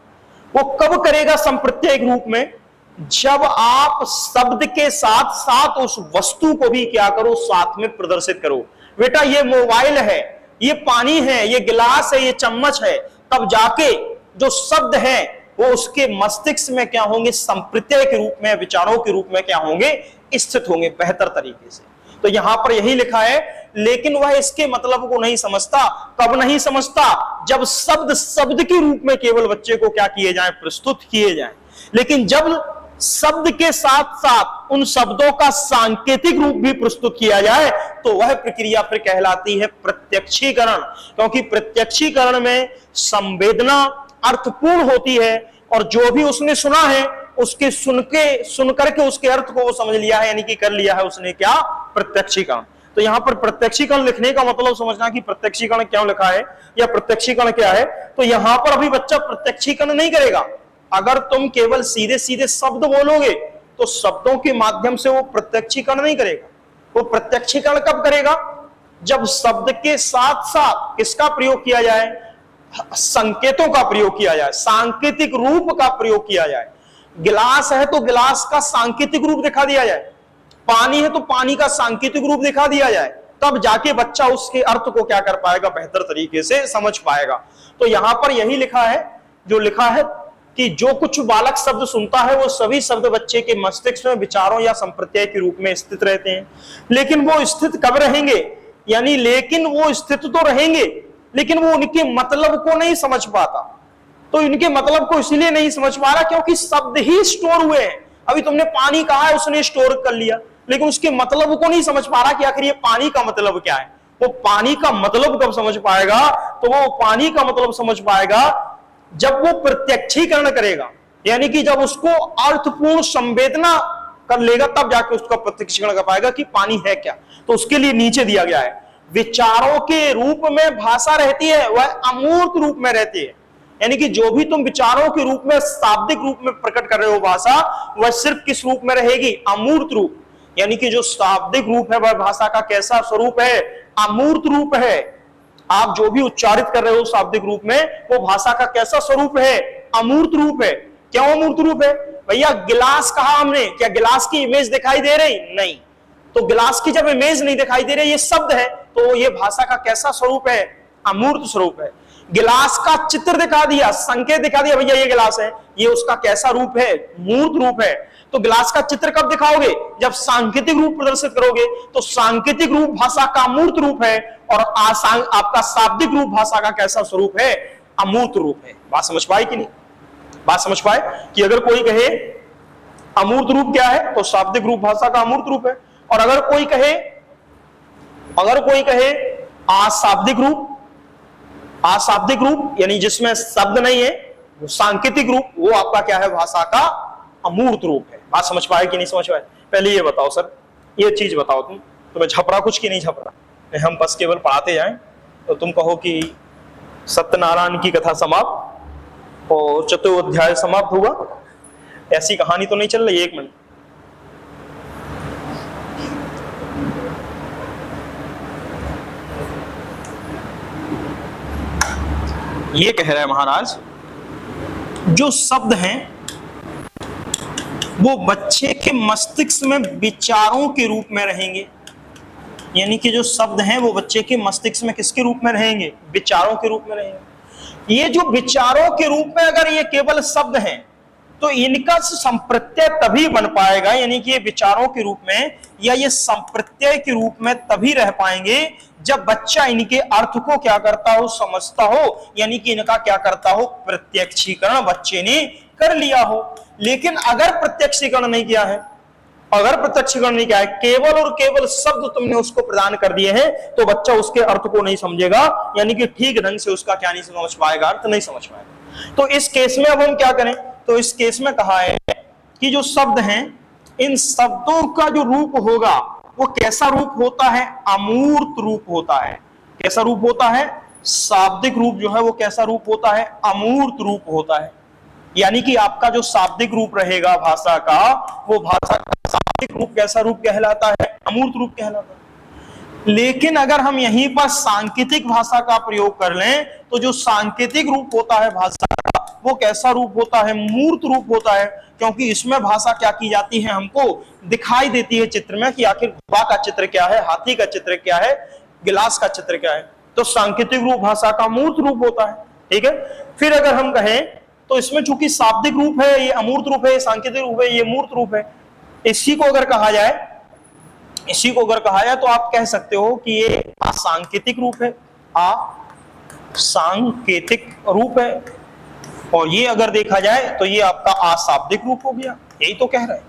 वो कब करेगा संप्रत्यय के रूप में? जब आप शब्द के साथ साथ उस वस्तु को भी क्या करो? साथ में प्रदर्शित करो। बेटा ये मोबाइल है, ये पानी है, ये गिलास है, ये चम्मच है, तब जाके जो शब्द है वो उसके मस्तिष्क में क्या होंगे? संप्रत्यय के रूप में, विचारों के रूप में क्या होंगे? स्थित होंगे बेहतर तरीके से। तो यहां पर यही लिखा है, लेकिन वह इसके मतलब को नहीं समझता। कब नहीं समझता? जब शब्द शब्द के रूप में केवल बच्चे को क्या किए जाए? प्रस्तुत किए जाए। लेकिन जब शब्द के साथ साथ उन शब्दों का सांकेतिक रूप भी प्रस्तुत किया जाए तो वह प्रक्रिया फिर कहलाती है प्रत्यक्षीकरण। क्योंकि प्रत्यक्षीकरण में संवेदना अर्थपूर्ण होती है और जो भी उसने सुना है उसके सुन करके उसके अर्थ को वो समझ लिया है, यानी कि कर लिया है उसने क्या? प्रत्यक्षीकरण। तो यहां पर प्रत्यक्षीकरण लिखने का मतलब समझना कि प्रत्यक्षीकरण क्यों लिखा है या प्रत्यक्षीकरण क्या है। तो यहां पर अभी बच्चा प्रत्यक्षीकरण नहीं करेगा। अगर तुम केवल सीधे सीधे शब्द बोलोगे तो शब्दों के माध्यम से वो प्रत्यक्षीकरण नहीं करेगा। वो प्रत्यक्षीकरण कब करेगा? जब शब्द के साथ साथ किसका प्रयोग किया जाए? संकेतों का प्रयोग किया जाए, सांकेतिक रूप का प्रयोग किया जाए। गिलास है तो गिलास का सांकेतिक रूप दिखा दिया जाए, पानी है तो पानी का सांकेतिक रूप दिखा दिया जाए, तब जाके बच्चा उसके अर्थ को क्या कर पाएगा? बेहतर तरीके से समझ पाएगा। तो यहां पर यही लिखा है, जो लिखा है कि जो कुछ बालक शब्द सुनता है वो सभी शब्द बच्चे के मस्तिष्क में विचारों या संप्रत्यय के रूप में स्थित रहते हैं। लेकिन वो स्थित कब रहेंगे? यानी लेकिन वो स्थित तो रहेंगे, लेकिन वो उनके मतलब को नहीं समझ पाता। तो इनके मतलब को इसलिए नहीं समझ पा रहा क्योंकि शब्द ही स्टोर हुए हैं। अभी तुमने पानी कहा है, उसने स्टोर कर लिया, लेकिन उसके मतलब को नहीं समझ पा रहा कि आखिर ये पानी का मतलब क्या है। वो पानी का मतलब कब समझ पाएगा? तो वो पानी का मतलब समझ पाएगा जब वो प्रत्यक्षीकरण करेगा, यानी कि जब उसको अर्थपूर्ण संवेदना कर लेगा तब जाके उसका प्रत्यक्षीकरण कर पाएगा कि पानी है क्या। तो उसके लिए नीचे दिया गया है, विचारों के रूप में भाषा रहती है, वह अमूर्त रूप में रहती है। यानी कि जो भी तुम विचारों के रूप में, शाब्दिक रूप में प्रकट कर रहे हो भाषा, वह सिर्फ किस रूप में रहेगी? अमूर्त रूप। यानी कि जो शाब्दिक रूप है वह भाषा का कैसा स्वरूप है? अमूर्त रूप है। आप जो भी उच्चारित कर रहे हो शाब्दिक रूप में, वो भाषा का कैसा स्वरूप है? अमूर्त रूप है। क्यों अमूर्त रूप है? भैया गिलास कहा हमने, क्या गिलास की इमेज दिखाई दे रही? नहीं। तो गिलास की जब इमेज नहीं दिखाई दे रही, ये शब्द है, तो ये भाषा का कैसा स्वरूप है? अमूर्त स्वरूप है। गिलास का चित्र दिखा दिया, संकेत दिखा दिया, भैया ये गिलास है, ये उसका कैसा रूप है? मूर्त रूप है। तो गिलास का चित्र कब दिखाओगे? जब सांकेतिक रूप प्रदर्शित करोगे। तो सांकेतिक रूप भाषा का मूर्त रूप है, और आपका शाब्दिक रूप भाषा का कैसा स्वरूप है? अमूर्त रूप है। बात समझ पाए कि नहीं? बात समझ पाए कि अगर कोई कहे अमूर्त रूप क्या है, तो शाब्दिक रूप भाषा का अमूर्त रूप है। और अगर कोई कहे अशाब्दिक रूप यानी जिसमें शब्द नहीं है, वो सांकेतिक रूप, वो आपका क्या है? भाषा का अमूर्त रूप है। बात समझ पाए कि नहीं समझ पाए? पहले ये बताओ सर, ये चीज बताओ, तुम्हें झपरा कुछ की नहीं झपरा? हम बस केवल पढ़ाते जाएं तो तुम कहो कि सत्यनारायण की कथा समाप्त और चतुर्ध्याय समाप्त हुआ, ऐसी कहानी तो नहीं चल रही? एक मिनट, ये कह रहा है महाराज, जो शब्द हैं वो बच्चे के मस्तिष्क में विचारों के रूप में रहेंगे। यानी कि जो शब्द हैं वो बच्चे के मस्तिष्क में किसके रूप में रहेंगे? विचारों के रूप में रहेंगे। ये जो विचारों के रूप में अगर ये केवल शब्द हैं, तो इनका संप्रत्यय तभी बन पाएगा, यानी कि ये विचारों के रूप में या ये संप्रत्यय के रूप में तभी रह पाएंगे जब बच्चा इनके अर्थ को क्या करता हो? समझता हो, यानी कि इनका क्या करता हो? प्रत्यक्षीकरण बच्चे ने कर लिया हो। लेकिन अगर प्रत्यक्षीकरण नहीं किया है, केवल और केवल शब्द तुमने उसको प्रदान कर दिए हैं, तो बच्चा उसके अर्थ को नहीं समझेगा, यानी कि ठीक ढंग से उसका क्या नहीं समझ पाएगा? अर्थ नहीं समझ पाएगा। तो इस केस में अब हम क्या करें? तो इस केस में कहा है कि जो शब्द हैं, इन शब्दों का जो रूप होगा वो कैसा रूप होता है? अमूर्त रूप होता है। कैसा रूप होता है? शाब्दिक रूप जो है वो कैसा रूप होता है? अमूर्त रूप होता है। यानी कि आपका जो शाब्दिक रूप रहेगा भाषा का, वो भाषा का शाब्दिक रूप कैसा रूप कहलाता है? अमूर्त रूप कहलाता है। लेकिन अगर हम यहीं पर सांकेतिक भाषा का प्रयोग कर लें, तो जो सांकेतिक रूप होता है भाषा का, वो कैसा रूप होता है? मूर्त रूप होता है। क्योंकि इसमें भाषा क्या की जाती है? हमको दिखाई देती है चित्र में कि आखिर घोड़ा का चित्र क्या है, हाथी का चित्र क्या है, गिलास का चित्र क्या है। तो सांकेतिक रूप भाषा का मूर्त रूप होता है। ठीक है। फिर अगर हम कहें तो इसमें चूंकि शाब्दिक रूप है, ये अमूर्त रूप है, ये सांकेतिक रूप है, ये मूर्त रूप है। इसी को अगर कहा जाए तो आप कह सकते हो कि ये असंकेतिक रूप है, असंकेतिक रूप है। और ये अगर देखा जाए तो ये आपका अशाब्दिक रूप हो गया। यही तो कह रहे हैं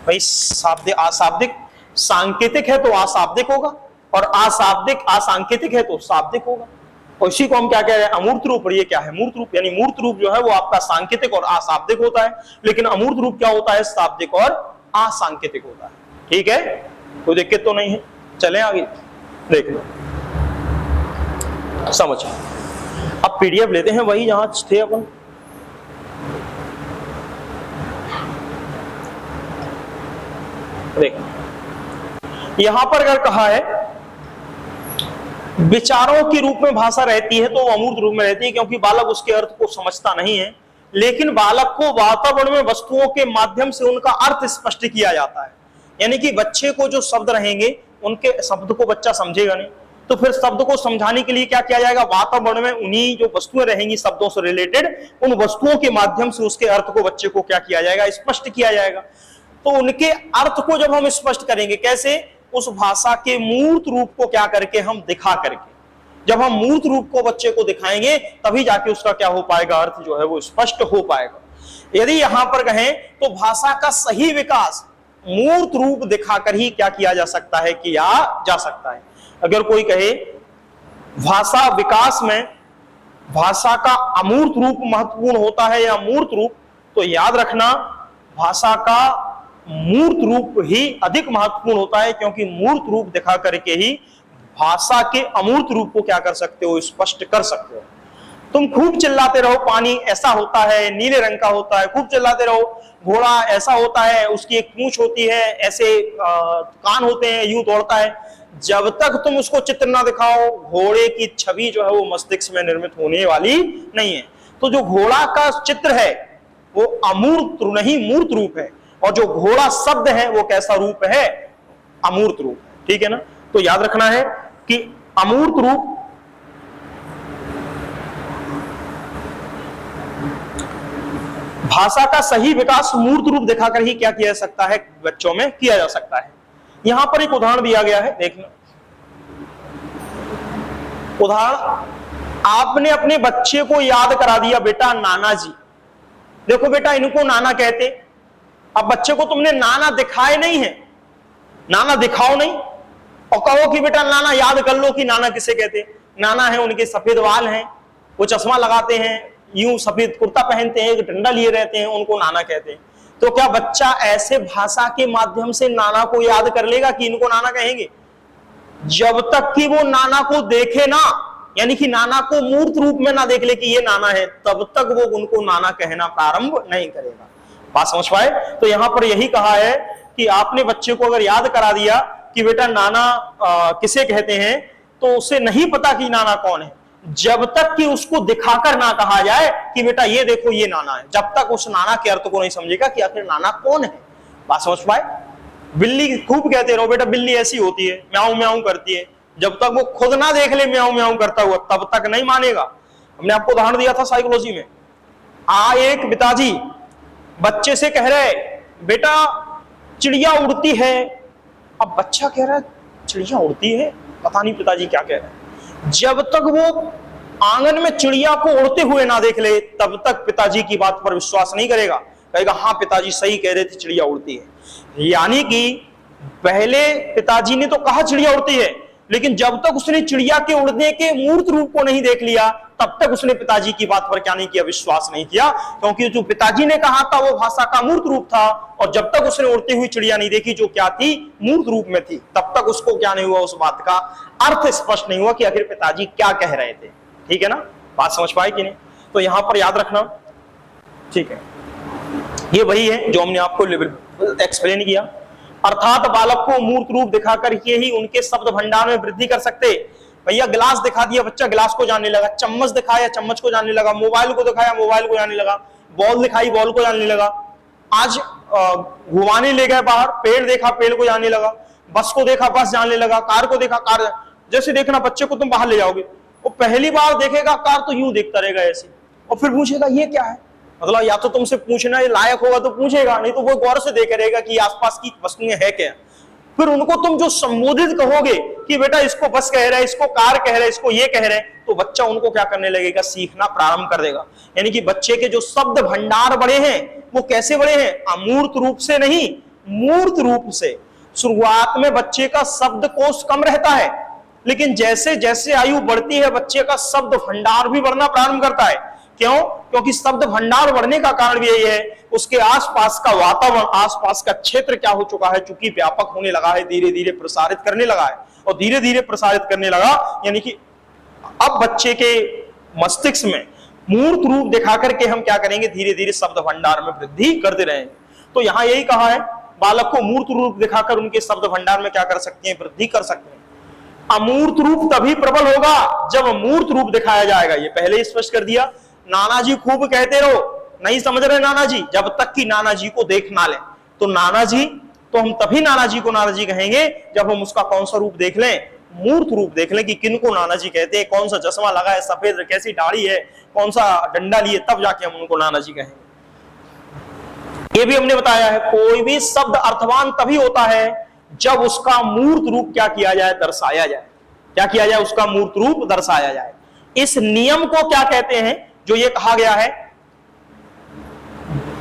भाई, शाब्दिक अशाब्दिक, सांकेतिक है तो अशाब्दिक होगा, और अशाब्दिक असंकेतिक है तो शाब्दिक होगा। और इसी को हम क्या कह रहे हैं? अमूर्त रूप। और ये क्या है? मूर्त रूप। यानी मूर्त रूप जो है वो आपका सांकेतिक और अशाब्दिक होता है, लेकिन अमूर्त रूप क्या होता है? शाब्दिक और असंकेतिक होता है। ठीक है, कोई दिक्कत तो नहीं है? चलें आगे, देख लो, समझ। अब पीडीएफ लेते हैं वही जहां थे अपन। देख, यहां पर अगर कहा है विचारों के रूप में भाषा रहती है, तो वो अमूर्त रूप में रहती है, क्योंकि बालक उसके अर्थ को समझता नहीं है। लेकिन बालक को वातावरण में वस्तुओं के माध्यम से उनका अर्थ स्पष्ट किया जाता है। यानी कि बच्चे को जो शब्द रहेंगे, उनके शब्द को बच्चा समझेगा नहीं, तो फिर शब्द को समझाने के लिए क्या किया जाएगा? वातावरण में उन्हीं जो वस्तुएं रहेंगी शब्दों से रिलेटेड, उन वस्तुओं के माध्यम से उसके अर्थ को बच्चे को क्या किया जाएगा? स्पष्ट किया जाएगा। तो उनके अर्थ को जब हम स्पष्ट करेंगे, कैसे? उस भाषा के मूर्त रूप को क्या करके? हम दिखा करके। जब हम मूर्त रूप को बच्चे को दिखाएंगे, तभी जाके उसका क्या हो पाएगा? अर्थ जो है वो स्पष्ट हो पाएगा। यदि यहां पर कहें तो भाषा का सही विकास मूर्त रूप दिखाकर ही क्या किया जा सकता है? किया जा सकता है। अगर कोई कहे भाषा विकास में भाषा का अमूर्त रूप महत्वपूर्ण होता है या मूर्त रूप, तो याद रखना भाषा का मूर्त रूप ही अधिक महत्वपूर्ण होता है, क्योंकि मूर्त रूप दिखा करके ही भाषा के अमूर्त रूप को क्या कर सकते हो? स्पष्ट कर सकते हो। तुम खूब चिल्लाते रहो, पानी ऐसा होता है, नीले रंग का होता है, खूब चिल्लाते रहो। घोड़ा ऐसा होता है, उसकी एक पूंछ होती है, ऐसे कान होते हैं, यूं दौड़ता है। जब तक तुम उसको चित्र ना दिखाओ, घोड़े की छवि जो है वो मस्तिष्क में निर्मित होने वाली नहीं है। तो जो घोड़ा का चित्र है वो अमूर्त नहीं, मूर्त रूप है। और जो घोड़ा शब्द है वो कैसा रूप है? अमूर्त रूप। ठीक है ना? तो याद रखना है कि अमूर्त रूप भाषा का सही विकास मूर्त रूप दिखाकर ही क्या किया जा सकता है, बच्चों में किया जा सकता है। यहां पर एक उदाहरण दिया गया है, देखना उदाहरण, आपने अपने बच्चे को याद करा दिया बेटा नाना जी, देखो बेटा इनको नाना कहते। अब बच्चे को तुमने नाना दिखाए नहीं है, नाना दिखाओ नहीं और कहो कि बेटा नाना याद कर लो कि नाना किसे कहते। नाना है, उनके सफेद बाल हैं, वो चश्मा लगाते हैं, यूं सफेद कुर्ता पहनते हैं, एक डंडा लिए रहते हैं, उनको नाना कहते हैं। तो क्या बच्चा ऐसे भाषा के माध्यम से नाना को याद कर लेगा कि इनको नाना कहेंगे? जब तक कि वो नाना को देखे ना, यानी कि नाना को मूर्त रूप में ना देख ले कि ये नाना है, तब तक वो उनको नाना कहना प्रारंभ नहीं करेगा। बात समझ पाए? तो यहां पर यही कहा है कि आपने बच्चे को अगर याद करा दिया कि बेटा नाना किसे कहते हैं, तो उसे नहीं पता कि नाना कौन है, जब तक कि उसको दिखाकर ना कहा जाए कि बेटा ये देखो ये नाना है, जब तक उस नाना के अर्थ को नहीं समझेगा कि आखिर नाना कौन है। बात समझ पाए? बिल्ली खूब कहते रहो बेटा बिल्ली ऐसी होती है, म्याऊं म्याऊं करती है, जब तक वो खुद ना देख ले म्याऊं म्याऊं करता हुआ तब तक नहीं मानेगा। हमने आपको उदाहरण दिया था साइकोलॉजी में, एक पिताजी बच्चे से कह रहे बेटा चिड़िया उड़ती है। अब बच्चा कह रहा है चिड़िया उड़ती है, पता नहीं पिताजी क्या कह रहे हैं। जब तक वो आंगन में चिड़िया को उड़ते हुए ना देख ले तब तक पिताजी की बात पर विश्वास नहीं करेगा, कहेगा हाँ पिताजी सही कह रहे थे चिड़िया उड़ती है। यानी कि पहले पिताजी ने तो कहा चिड़िया उड़ती है, लेकिन जब तक उसने चिड़िया के उड़ने के मूर्त रूप को नहीं देख लिया तब तक उसने पिताजी की बात पर क्या नहीं किया, विश्वास नहीं किया, क्योंकि जो पिताजी ने कहा था वो भाषा का मूर्त रूप था, और जब तक उसने उड़ती हुई चिड़िया नहीं देखी जो क्या थी, मूर्त रूप में थी, तब तक उसको क्या नहीं हुआ, उस बात का अर्थ स्पष्ट नहीं हुआ कि आखिर पिताजी क्या कह रहे थे। ठीक है ना, बात समझ पाए कि नहीं? तो यहां पर याद रखना, ठीक है, ये वही है जो हमने आपको एक्सप्लेन किया। अर्थात बालक को मूर्त रूप दिखाकर के ही उनके शब्द भंडार में वृद्धि कर सकते। भैया गिलास दिखा दिया, बच्चा गिलास को जानने लगा, चम्मच दिखाया चम्मच को जानने लगा, मोबाइल को दिखाया मोबाइल को जानने लगा, बॉल दिखाई बॉल को जानने लगा, आज घुमाने ले गए बाहर, पेड़ देखा पेड़ को जानने लगा, बस को देखा बस जानने लगा, कार को देखा कार। जैसे देखना बच्चे को तुम बाहर ले जाओगे, वो पहली बार देखेगा कार तो यूं देखता रहेगा ऐसे, और फिर पूछेगा ये क्या है, मतलब या तो तुमसे पूछना लायक होगा तो पूछेगा, नहीं तो वो गौर से देख रहेगा कि आसपास की वस्तुएं है क्या। फिर उनको तुम जो संबोधित कहोगे कि बेटा इसको बस कह रहे हैं, इसको कार कह रहे हैं, इसको ये कह रहे हैं, तो बच्चा उनको क्या करने लगेगा, सीखना प्रारंभ कर देगा। यानी कि बच्चे के जो शब्द भंडार बड़े हैं वो कैसे बड़े हैं, अमूर्त रूप से नहीं मूर्त रूप से। शुरुआत में बच्चे का शब्द कोश कम रहता है, लेकिन जैसे जैसे आयु बढ़ती है बच्चे का शब्द भंडार भी बढ़ना प्रारंभ करता है। क्यों? क्योंकि शब्द भंडार बढ़ने का कारण भी यही है, उसके आसपास का वातावरण, आसपास का क्षेत्र क्या हो चुका है, चूंकि व्यापक होने लगा है, धीरे धीरे प्रसारित करने लगा है, और धीरे धीरे प्रसारित करने लगा, यानी कि अब बच्चे के मस्तिष्क में मूर्त रूप दिखा करके हम क्या करेंगे, धीरे धीरे शब्द भंडार में वृद्धि करते रहेंगे। तो यहां यही कहा है, बालक को मूर्त रूप दिखाकर उनके शब्द भंडार में क्या कर सकते हैं, वृद्धि कर सकते हैं। अमूर्त रूप तभी प्रबल होगा जब मूर्त रूप दिखाया जाएगा, ये पहले ही स्पष्ट कर दिया। नाना जी खूब कहते रहो, नहीं समझ रहे नाना जी, जब तक कि नाना जी को देख ना ले। तो नाना जी, तो हम तभी नाना जी को नाना जी कहेंगे जब हम उसका कौन सा रूप देख लें, मूर्त रूप देख लें कि किनको नाना जी कहते हैं, कौन सा चश्मा लगा है, सफेद कैसी दाढ़ी है, कौन सा डंडा लिए, तब जाके हम उनको नाना जी कहेंगे। ये भी हमने बताया है, कोई भी शब्द अर्थवान तभी होता है जब उसका मूर्त रूप क्या किया जाए, दर्शाया जाए। क्या किया जाए, उसका मूर्त रूप दर्शाया जाए। इस नियम को क्या कहते हैं, जो ये कहा गया है,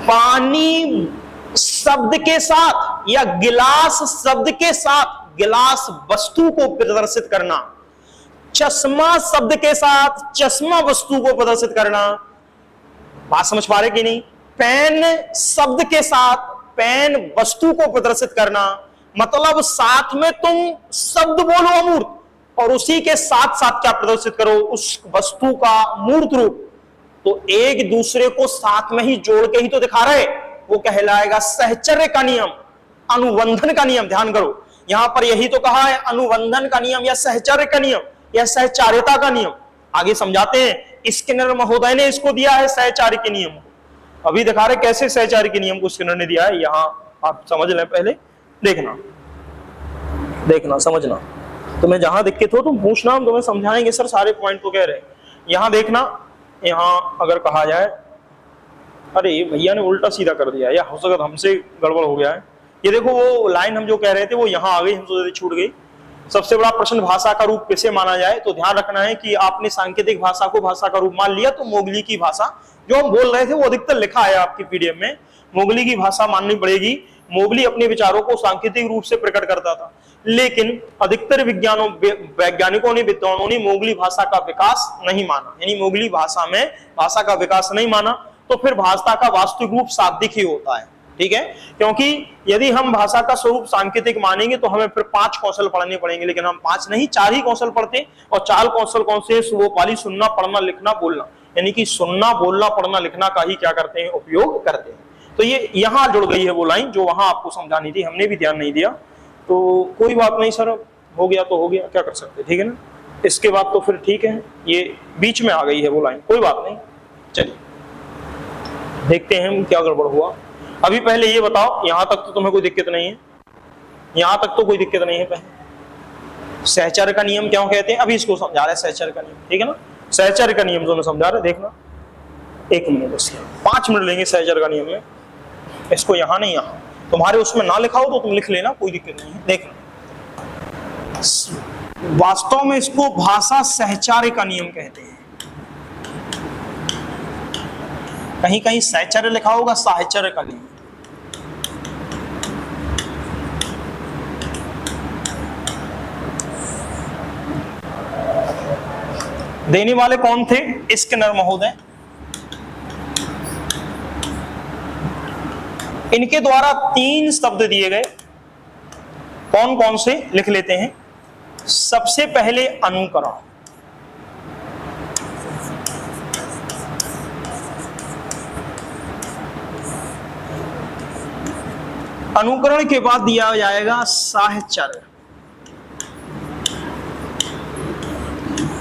पानी शब्द के साथ या गिलास शब्द के साथ गिलास वस्तु को प्रदर्शित करना, चश्मा शब्द के साथ चश्मा वस्तु को प्रदर्शित करना। बात समझ पा रहे कि नहीं? पेन शब्द के साथ पेन वस्तु को प्रदर्शित करना, मतलब साथ में तुम शब्द बोलो अमूर्त, और उसी के साथ साथ क्या प्रदर्शित करो, उस वस्तु का मूर्त रूप। तो एक दूसरे को साथ में ही जोड़ के ही तो दिखा रहे, वो कहलाएगा सहचर्य का नियम, अनुबंधन का नियम। ध्यान करो, यहां पर यही तो कहा है, अनुबंधन का नियम या सहचर्य का नियम या सहचार्यता का नियम। आगे समझाते हैं, स्किनर महोदय ने इसको दिया है सहचार्य के नियम को। अभी दिखा रहे कैसे सहचार्य के नियम को स्किनर ने दिया है, यहां आप समझ लें, पहले देखना समझना। तुम्हें जहां दिक्कत हो तुम पूछना, हम तुम्हें समझाएंगे। सर सारे पॉइंट तो कह रहे हैं। यहां देखना, यहां अगर कहा जाए, अरे ये भैया ने उल्टा सीधा कर दिया, या हो सकता हमसे गड़बड़ हो गया है। ये देखो वो लाइन हम जो कह रहे थे वो यहाँ आ गई, हमसे छूट गई। सबसे बड़ा प्रश्न भाषा का रूप किसे माना जाए, तो ध्यान रखना है कि आपने सांकेतिक भाषा को भाषा का रूप मान लिया, तो मोगली की भाषा जो हम बोल रहे थे वो अधिकतर लिखा है आपकी पीडीएफ में, मोगली की भाषा माननी पड़ेगी। मोगली अपने विचारों को सांकेतिक रूप से प्रकट करता था, लेकिन अधिकतर वैज्ञानिकों ने, विद्वानों ने मोगली भाषा का विकास नहीं माना, यानी मोगली भाषा में भाषा का विकास नहीं माना। तो फिर भाषा का वास्तविक रूप शाब्दिक ही होता है, ठीक है। क्योंकि यदि हम भाषा का स्वरूप सांकेतिक मानेंगे तो हमें फिर 5 कौशल पढ़ने पड़ेंगे, लेकिन हम 5 नहीं 4 ही कौशल पढ़ते। और 4 कौशल कौन से? सुबोपाली, सुनना, पढ़ना, लिखना, बोलना, यानी कि सुनना, बोलना, पढ़ना, लिखना का ही क्या करते हैं? उपयोग करते हैं। तो ये यहां जुड़ गई है वो लाइन जो वहां आपको समझानी थी, हमने भी ध्यान नहीं दिया। तो कोई बात नहीं सर, हो गया तो हो गया, क्या कर सकते, ठीक है ना। इसके बाद तो फिर ठीक है, ये बीच में आ गई है वो लाइन, कोई बात नहीं। चलिए देखते हैं हम क्या गड़बड़ हुआ। अभी पहले ये बताओ, यहां तक तो तुम्हें कोई दिक्कत नहीं है, यहां तक तो कोई दिक्कत नहीं है। पहले सहचर्य का नियम क्यों कहते हैं, अभी इसको समझा रहे सहचर्य का नियम, ठीक है ना। सहचर्य का नियम जो मैं समझा रहे, देखना 1 मिनट, बस 5 मिनट लेंगे सहचर्य का नियम में। इसको यहां नहीं, यहां तुम्हारे उसमें ना लिखा हो तो तुम लिख लेना, कोई दिक्कत नहीं है। देखना, वास्तव में इसको भाषा सहचर्य का नियम कहते हैं। कहीं कहीं सहचर्य लिखा होगा, साहचर्य का नियम। देने वाले कौन थे? स्किनर महोदय। इनके द्वारा 3 शब्द दिए गए, कौन कौन से लिख लेते हैं। सबसे पहले अनुकरण, अनुकरण के बाद दिया जाएगा साहचर्य,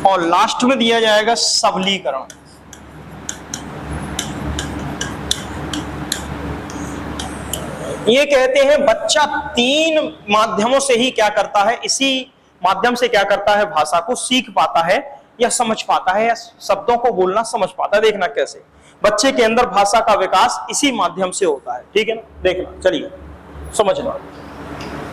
और लास्ट में दिया जाएगा सबलीकरण। ये कहते हैं बच्चा 3 माध्यमों से ही क्या करता है, इसी माध्यम से क्या करता है, भाषा को सीख पाता है या समझ पाता है, या शब्दों को बोलना समझ पाता है। देखना कैसे बच्चे के अंदर भाषा का विकास इसी माध्यम से होता है, ठीक है ना। देखना, चलिए समझना,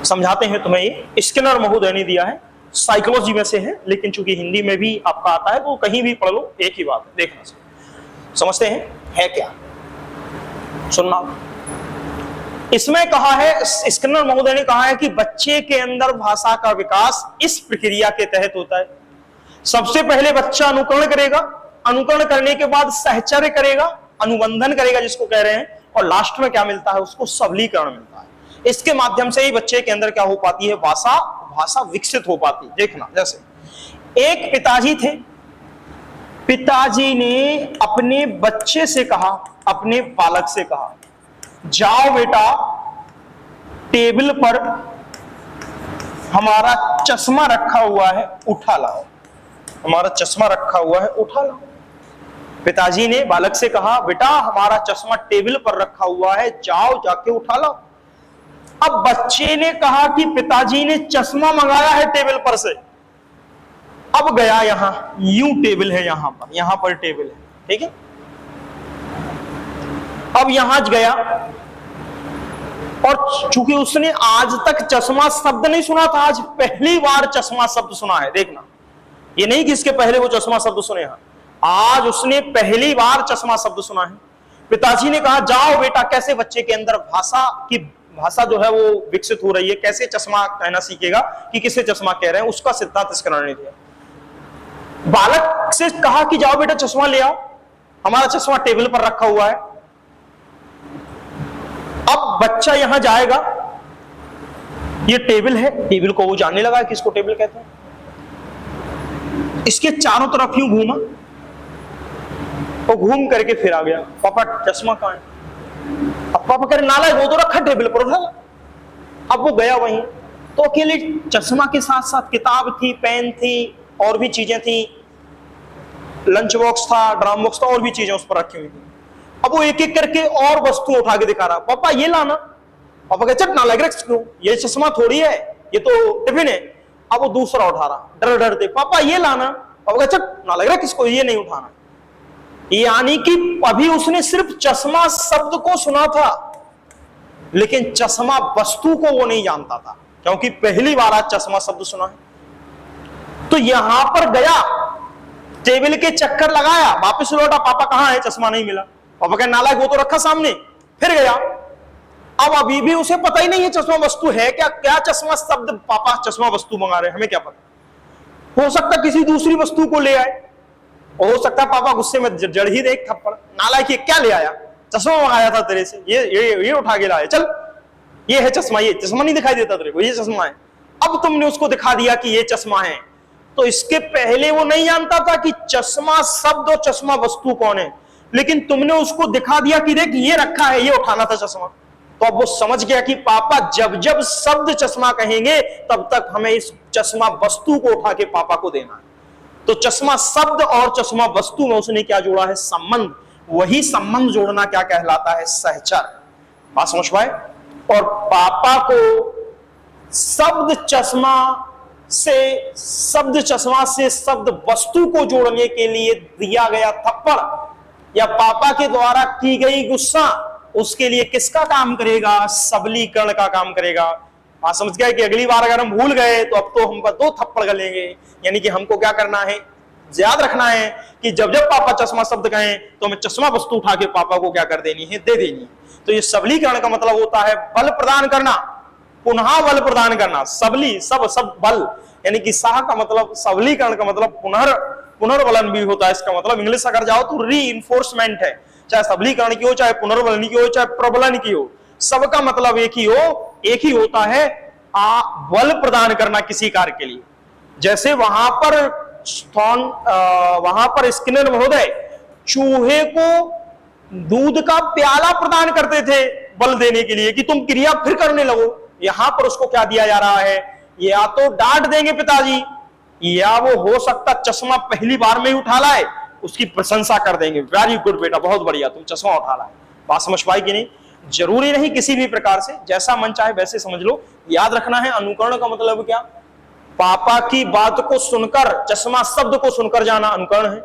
समझाते हैं तुम्हें। ये स्किनर महोदय ने दिया है, साइकोलॉजी में से है, लेकिन चूंकि हिंदी में भी आपका आता है तो कहीं भी पढ़ लो, एक ही बात है। देखना, समझते हैं है क्या, सुनना। इसमें कहा है, स्किनर महोदय ने कहा है कि बच्चे के अंदर भाषा का विकास इस प्रक्रिया के तहत होता है। सबसे पहले बच्चा अनुकरण करेगा, अनुकरण करने के बाद सहचर्य करेगा, अनुबंधन करेगा जिसको कह रहे हैं, और लास्ट में क्या मिलता है, उसको सबलीकरण मिलता है। इसके माध्यम से ही बच्चे के अंदर क्या हो पाती है, भाषा विकसित हो पाती है। देखना, जैसे एक पिताजी थे, पिताजी ने अपने बच्चे से कहा, अपने बालक से कहा, जाओ बेटा टेबल पर हमारा चश्मा रखा हुआ है, उठा लाओ, हमारा चश्मा रखा हुआ है, उठा लाओ। पिताजी ने बालक से कहा, बेटा हमारा चश्मा टेबल पर रखा हुआ है, जाओ जाके उठा लाओ। अब बच्चे ने कहा कि पिताजी ने चश्मा मंगाया है टेबल पर से, अब गया यहां, यूं टेबल है, यहां पर टेबल है, ठीक है। अब यहां गया, और चूंकि उसने आज तक चश्मा शब्द नहीं सुना था, आज पहली बार चश्मा शब्द सुना है। देखना, ये नहीं कि इसके पहले वो चश्मा शब्द सुने हैं, आज उसने पहली बार चश्मा शब्द सुना है। पिताजी ने कहा, जाओ बेटा, कैसे बच्चे के अंदर भाषा जो है वो विकसित हो रही है, कैसे चश्मा कहना सीखेगा कि किसे चश्मा कह रहे हैं, उसका सिद्धांत स्किनर ने दिया। बालक से कहा कि जाओ बेटा चश्मा ले आओ, हमारा चश्मा टेबल पर रखा हुआ है। अब बच्चा यहां जाएगा, ये टेबल है, टेबल को वो जानने लगा कि इसको टेबल कहते हैं। इसके चारों तरफ यूं घूमा, वो घूम करके फिर आ गया, पापा चश्मा कहां है। अब पापा कह रहे नाला वो तो रखा टेबल पर, उठा। अब वो गया वहीं, तो अकेले चश्मा के साथ साथ किताब थी, पेन थी, और भी चीजें थी, लंच बॉक्स था, ड्राम बॉक्स था, और भी चीजें उस पर रखी हुई थी। अब वो एक एक करके और वस्तु उठा के दिखा रहा, पापा ये लाना। पापा कहे चट नालायक, ये चश्मा थोड़ी है, ये तो टिफिन है। अब वो दूसरा उठा रहा, डर डरते, पापा ये लाना। पापा चट ना, लग रहा किसको, ये नहीं उठाना। यानी कि अभी उसने सिर्फ चश्मा शब्द को सुना था, लेकिन चश्मा वस्तु को वो नहीं जानता था, क्योंकि पहली बार आज चश्मा शब्द सुना है। तो यहां पर गया, टेबल के चक्कर लगाया, वापस लौटा, पापा कहां है, चश्मा नहीं मिला। पापा कहे नालायक, वो तो रखा सामने। फिर गया, अब अभी भी उसे पता ही नहीं है चश्मा वस्तु है क्या, क्या चश्मा शब्द, पापा चश्मा वस्तु मंगा रहे, हमें क्या पता। हो सकता किसी दूसरी वस्तु को ले आए, हो सकता पापा गुस्से में जड़ ही दे एक थप्पड़, नालायक ये क्या ले आया, चश्मा मंगाया था तेरे से, ये उठा के लाया, चल ये है चश्मा, ये चश्मा नहीं दिखाई देता तेरे को, ये चश्मा है। अब तुमने उसको दिखा दिया कि ये चश्मा है। तो इसके पहले वो नहीं जानता था कि चश्मा शब्द और चश्मा वस्तु कौन है, लेकिन तुमने उसको दिखा दिया कि देख ये रखा है, ये उठाना था चश्मा। तो अब वो समझ गया कि पापा जब जब शब्द चश्मा कहेंगे तब तक हमें इस चश्मा वस्तु को उठा के पापा को देना है। तो चश्मा शब्द और चश्मा वस्तु में उसने क्या जोड़ा है, संबंध। वही संबंध जोड़ना क्या कहलाता है, सहचर। बात समझ पाए। और पापा को शब्द चश्मा से शब्द वस्तु को जोड़ने के लिए दिया गया थप्पड़ या पापा के द्वारा की गई गुस्सा, उसके लिए किसका काम करेगा, सबलीकरण का काम करेगा। आप समझ गए कि अगली बार अगर हम भूल गए तो अब तो हम 2 थप्पड़ गलेंगे। यानी कि हमको क्या करना है, याद रखना है कि जब जब पापा चश्मा शब्द कहें तो हमें चश्मा वस्तु उठा के पापा को क्या कर देनी है, दे देनी है। तो ये सबलीकरण का मतलब होता है बल प्रदान करना, पुनः बल प्रदान करना। सबली सब बल, यानी कि साह का मतलब, सबलीकरण का मतलब पुनर्बलन भी होता है। इसका मतलब इंग्लिश अगर जाओ तो री इन्फोर्समेंट है, चाहे सबलीकरण की हो, चाहे पुनर्बलन की हो, चाहे प्रबलन की हो, सबका मतलब एक ही होता है, बल प्रदान करना किसी कार्य के लिए। जैसे वहां पर स्किनर महोदय चूहे को दूध का प्याला प्रदान करते थे बल देने के लिए कि तुम क्रिया फिर करने लगो। यहां पर उसको क्या दिया जा रहा है, या तो डांट देंगे पिताजी, या वो हो सकता चश्मा पहली बार में ही उठा लाए, उसकी प्रशंसा कर देंगे, वेरी गुड बेटा, बहुत बढ़िया, तुम चश्मा उठा लाए। बात समझ पाई कि नहीं। जरूरी नहीं किसी भी प्रकार से, जैसा मन चाहे वैसे समझ लो। याद रखना है अनुकरण का मतलब क्या, पापा की बात को सुनकर, चश्मा शब्द को सुनकर जाना अनुकरण है।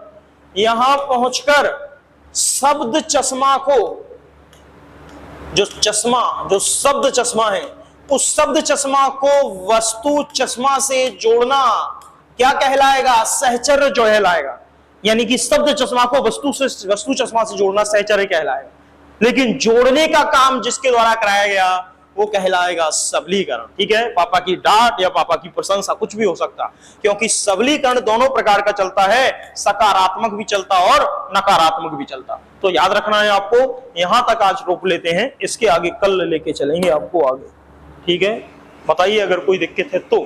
यहां पहुंचकर शब्द चश्मा को, जो शब्द चश्मा है, उस शब्द चश्मा को वस्तु चश्मा से जोड़ना क्या कहलाएगा, सहचर्य जो कहलाएगा। यानी कि शब्द चश्मा को वस्तु चश्मा से जोड़ना सहचर्य कहलाएगा, लेकिन जोड़ने का काम जिसके द्वारा कराया गया वो कहलाएगा सबलीकरण। ठीक है, पापा की डांट या पापा की प्रशंसा कुछ भी हो सकता, क्योंकि सबलीकरण दोनों प्रकार का चलता है, सकारात्मक भी चलता और नकारात्मक भी चलता। तो याद रखना है आपको। यहां तक आज रोक लेते हैं, इसके आगे कल लेके चलेंगे आपको आगे। ठीक है, बताइए अगर कोई दिक्कत है तो।